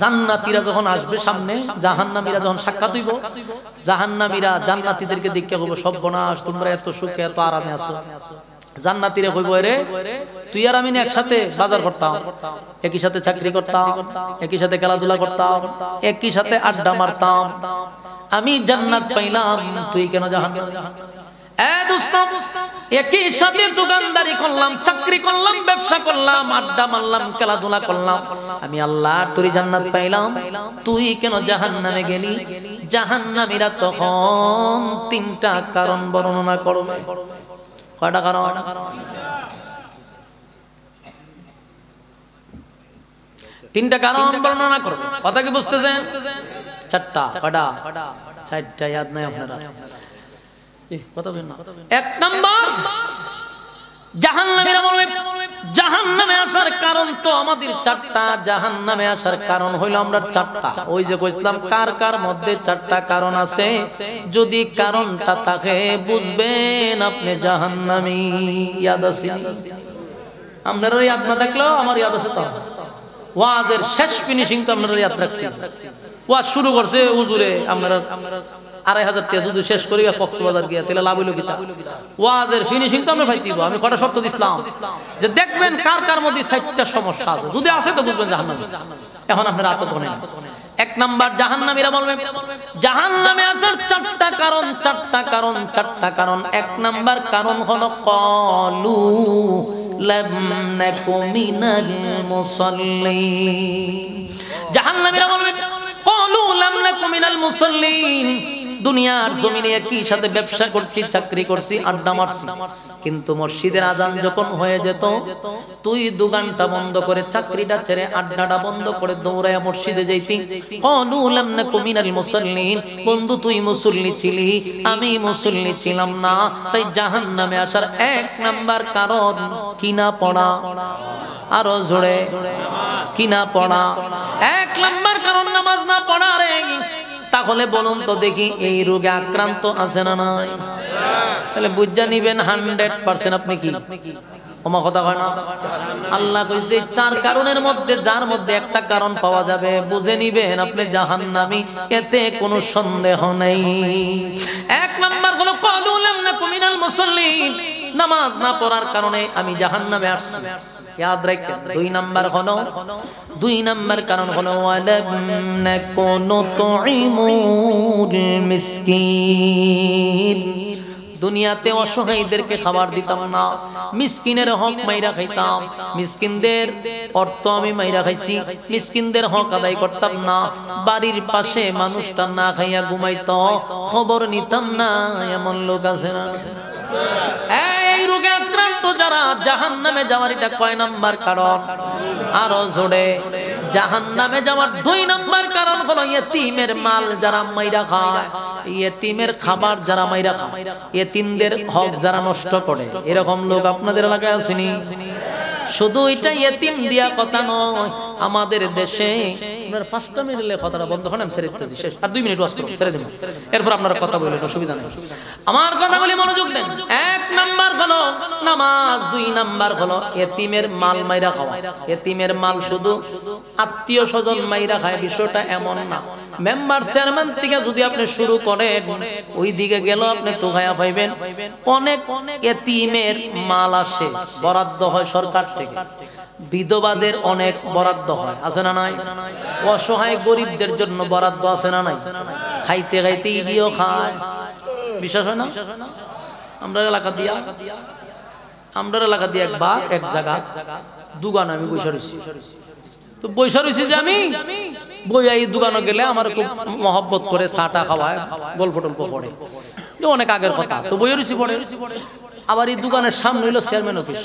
জান্নাতীরা যখন আসবে সামনে জাহান্নামীরা যখন সাক্ষাৎ হইব জাহান্নামীরা জান্নাতীদেরকে দেখে কইব সর্বনাশ তোমরা এত সুখে এত আরামে আছো জান্নাতীরা কইব রে তুই আর আমি একসাথে বাজার করতাম একই সাথে চাকরি করতাম একই সাথে খেলাধুলা করতাম একই সাথে আড্ডা মারতাম আমি জান্নাত পাইলাম তুই কেন জাহান্নামে একই সাথে দোকানদারি করলাম চাকরি করলাম ব্যবসা করলাম আড্ডা মারলাম খেলাধুলা করলাম আমি আল্লাহ তোর জান্নাত পাইলাম তুই কেন জাহান্নামে গেলি জাহান্নামীরা তখন 3টা কারণ বর্ণনা করবে কয়টা কারণ 3টা কারণ বর্ণনা করবে কথা কি বুঝতেছেন 4টা কয়টা 4টা याद নাই আপনারা এক নাম্বার জাহান্নামীরা বলবে জাহান্নামে আসার কারণ তো আমাদের 4টা জাহান্নামে আসার কারণ হইলো আমরা 4টা ওই যে কইছিলাম কার কার মধ্যে 4টা কারণ আছে যদি কারণটা থাকে বুঝবেন আপনি জাহান্নামী ইয়াদ আছে আপনারা ইয়াদ না থাকলেও আমার ইয়াদ আছে তো ওয়াজের শেষ ফিনিশিং তো আপনারা ইয়াদ রাখতে ওয়াজ শুরু করছে হুজুরে আপনারা 2500 টাকা যদি শেষ করি কক্সবাজার গিয়া তাহলে লাভ হইলো কিতা ওয়াজের ফিনিশিং তো আমরা পাইতিব আমি কটা শর্ত দিছিলাম যে দেখবেন কার কার মধ্যে 60টা সমস্যা আছে যদি আছে তো বুঝবেন জাহান্নামী এখন আপনারা আতঙ্ক করেন এক নাম্বার জাহান্নামীরা বলবে জাহান্নামে আসার 4টা কারণ 4টা কারণ এক নাম্বার কারণ হলো ক্বালু লাম নাকু মিনাল মুসাল্লিন জাহান্নামীরা বলবে ক্বালু লাম নাকু মিনাল মুসাল্লিন দুনিয়ার জমিনে একই সাথে ব্যবসা করছি চাকরি করছি আড্ডা মারছি কিন্তু মসজিদের আজান যখন হয়ে যেত তুই দোকানটা বন্ধ করে চাকরিটা ছেড়ে আড্ডাটা বন্ধ করে দৌড়ায়া মসজিদে যাইতি ক্বালু লাম নাকু মিনাল মুসাল্লিন বন্ধু তুই মুসল্লি ছিলি আমি মুসল্লি ছিলাম না তাই জাহান্নামে আসার 1 নাম্বার কারণ কিনা পড়া আরো জোরে কিনা পড়া 1 নাম্বার কারণ নামাজ না পড়া রে তাহলে বলুন তো দেখি এই রোগে আক্রান্ত আছে না নাই তাহলে বুঝা নিবেন 100% আপনি কি ওমা কথা কয় না আল্লাহ কইছে 4 কারণের মধ্যে যার মধ্যে একটা কারণ পাওয়া যাবে বুঝে নিবেন আপনি জাহান্নামী এতে কোনো সন্দেহ নাই 1 নাম্বার হলো ক্বালু লাম নাকু মিনাল মুসাল্লিন নামাজ না পড়ার কারণে আমি জাহান্নামে আসছি याद রাখেন 2 নাম্বার কারণ হলো ওয়ালাম নাকুনু তুইমুল মিসকিন দুনিয়াতে অসহায়দেরকে খাবার দিতাম না মিসকিনের হক মাইরা খাইতাম মিসকিনদের অর্থ আমি মাইরা খাইছি মিসকিনদের হক আদায় করতাম না বাড়ির পাশে মানুষটা না খাইয়া ঘুমাইতো খবর নিতাম না এমন লোক আছে না এই রোগে আক্রান্ত যারা জাহান্নামে যাওয়ার এটা কয় নাম্বার কারণ? আরো জোরে, জাহান্নামে যাওয়ার 2 নাম্বার কারণ হলো ইয়েতিমের মাল যারা মাইরা খায়, ইয়েতিমের খাবার যারা মাইরা খায়, ইয়েতিমদের হক যারা নষ্ট করে। এরকম লোক আপনাদের এলাকায় আসেনি? শুধু এটা ইয়েতিম দিয়া কথা নয়, আমাদের দেশে আপনারা 5টা মিনিটে কথাটা বন্ধ হয়, আমি ছেড়ে দিতেছি, শেষ। আর 2 মিনিট ওয়াজ করুন, ছেড়ে দিন, এরপর আপনারা কথা বলবেন, অসুবিধা নেই। আমার কথাগুলি মনোযোগ দেন। 1 নাম্বার হলো নামাজ, 2 নাম্বার হলো ইয়েতিমের মাল মাইরা খাওয়া। ইয়েতিমের মাল শুধু আত্মীয় স্বজন মাইরা খায়, বিষয়টা এমন না। মেম্বার চেয়ারম্যান থেকে যদি আপনি শুরু করেন, ওই দিকে গেল আপনি তো খায়া পাইবেন। অনেক ইয়েতিমের মাল আসে, বরাদ্দ হয় সরকার থেকে। বিধবাদের অনেক বরাদ্দ হয়, আছে না নাই? অসহায় গরিবদের জন্য বরাদ্দ আছে না নাই? খাইতে খাইতে ইডিও খায়, বিশ্বাস হয় না? আমরা এলাকা দিয়া একবার এক জায়গা দোকান আমি বসে রয়েছি, তো বসে রয়েছি যে আমি বইয়া এই দোকানে গেলে আমার খুব মহব্বত করে চাটা খাওয়ায়, গল্প টল্প পড়ে, অনেক আগের কথা। তো বইয়ে রয়েছি পড়ে, আবার এই দোকানের সামনে হইলো চেয়ারম্যান অফিস।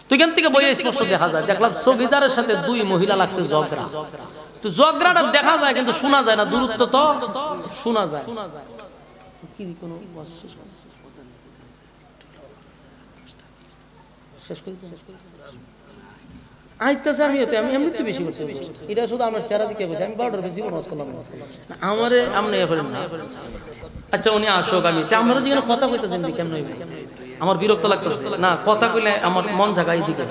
তো এখান থেকে বইয়ে স্পষ্ট দেখা যায়, দেখলাম চৌকিদারের সাথে 2 মহিলা লাগছে ঝগড়া। তো ঝগড়াটা দেখা যায় কিন্তু শোনা যায় না, দূরত্ব তো শোনা যায়। কি কোনো শেষ করি আইতাছে, আমি এমনিতে বেশি করছি। এটা শুধু আমার চেহারা দিকে বলছি, আমি 12টার বেশি জীবন করলাম আমারে আমনে করেন না। আচ্ছা উনি আসুক, আমি আমারও যেখানে কথা কইতেছেন কেমন হইবে, আমার বিরক্ত লাগতেছে না, কথা কইলে আমার মন জায়গা এইদিকে,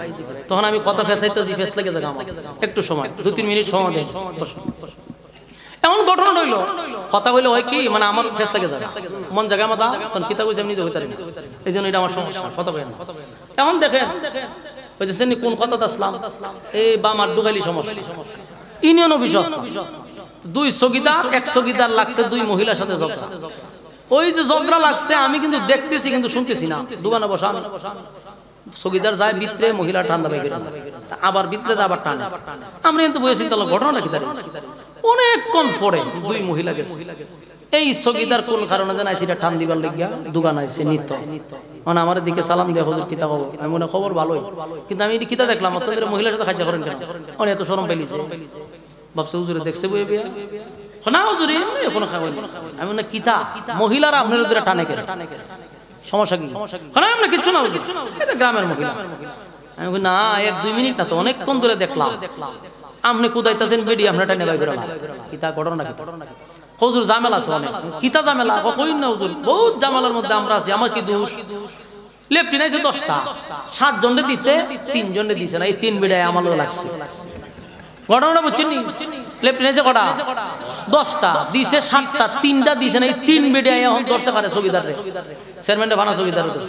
তখন আমি কথা ফেসাইতেছি, ফেস লেগে যায় আমার। একটু সময় 2-3 মিনিট সময় দেন। এমন ঘটনা হইলো, কথা কইলে হয় কি, মানে আমার ফেস লেগে যায়, মন জায়গা মাথা, তখন কিতা কইছি আমি নিজে হইতে পারি না। এই জন্য এটা আমার সমস্যা, কথা কই না। এখন দেখেন বুঝছেন কোন কথা আসলাম, এই বাম আর ডুগাইলি সমস্যা, ইউনিয়ন অফিস আসলাম, 2 চৌকিদার, 1 চৌকিদার লাগছে 2 মহিলার সাথে ঝগড়া। ওই যে ঝগড়া লাগছে আমি কিন্তু দেখতেছি কিন্তু শুনতেছি না, দোকানে বসা। চৌকিদার যায় ভিতরে, মহিলা ঠান্ডা পাই গেল, আবার ভিতরে যায় আবার টানে। আমরা কিন্তু বুঝেছি তাহলে ঘটনা কি দাঁড়িয়ে অনেকক্ষণ পরে 2 মহিলা গেছে। এই চৌকিদার কোন কারণে জানাই সেটা ঠান দিবার লাগিয়া দোকান আইছে নিত, মানে আমার দিকে সালাম দিয়ে হুজুর কিতা খবর, আমি মনে খবর ভালোই, কিন্তু আমি কিতা দেখলাম আপনাদের মহিলার সাথে খাইজা করেন কেন, অনেক এত শরম পাইলিছে, ভাবছে হুজুরে দেখছে বইয়ে বিয়ে না হুজুরে কোনো খাওয়াই। আমি মনে কিতা মহিলারা আপনার টানে কেন, সমস্যা কি? আমরা কিচ্ছু না, এটা গ্রামের মহিলা। আমি না 1-2 মিনিট না তো অনেকক্ষণ ধরে দেখলাম আপনি কুদাইতেছেন বেডি আপনার টানে বাই করে কিতা ঘটনা কি? হুজুর ঝামেলা আছে অনেক। কিতা ঝামেলা কইন না হুজুর, বহুত ঝামেলার মধ্যে আমরা আছি, আমার কি দোষ? লেফটিন আছে 10টা, 7 জনে দিছে, 3 জনে দিছে না, এই 3 বেডায় আমারও লাগছে। ঘটনাটা বুঝছেন নি? লেফটিন আছে কটা? 10টা দিছে, 7টা 3টা দিছে না, এই 3 বেডায় এখন 10 টাকারে চৌকিদার রে, চেয়ারম্যানটা বানা চৌকিদার হতো।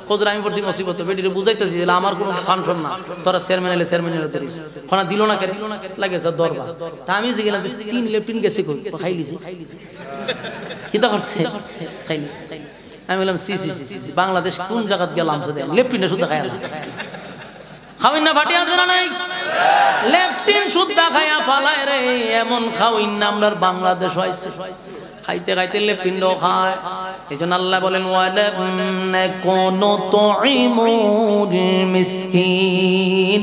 হুজুর আমি পড়ছি মুসিবত, বেডিরে বুঝাইতেছি আমার কোনো ফাংশন না, তোরা চেয়ারম্যান এলে চেয়ারম্যান এলে দিস, খানা দিল না কেন লাগেছে দরবার। তা আমি যে গেলাম 3 লেফটিন গেছে কই, খাইলিছি কিতা করছে, খাইলিছি। আমি বললাম সি সি সি সি, বাংলাদেশ কোন জায়গাত গেলাম শুধু লেফটিনে শুধু খাই না, খাওয়াই না ফাটি আছে না নাই, লেফটিন শুদ্ধা খাইয়া ফালায় রে, এমন খাওয়াইন না আমরা বাংলাদেশ হয়েছে, খাইতে খাইতে লেফটিন খায়। এই জন্য আল্লাহ বলেন ওয়ালাম নাকুনু তুইমুল মিসকিন।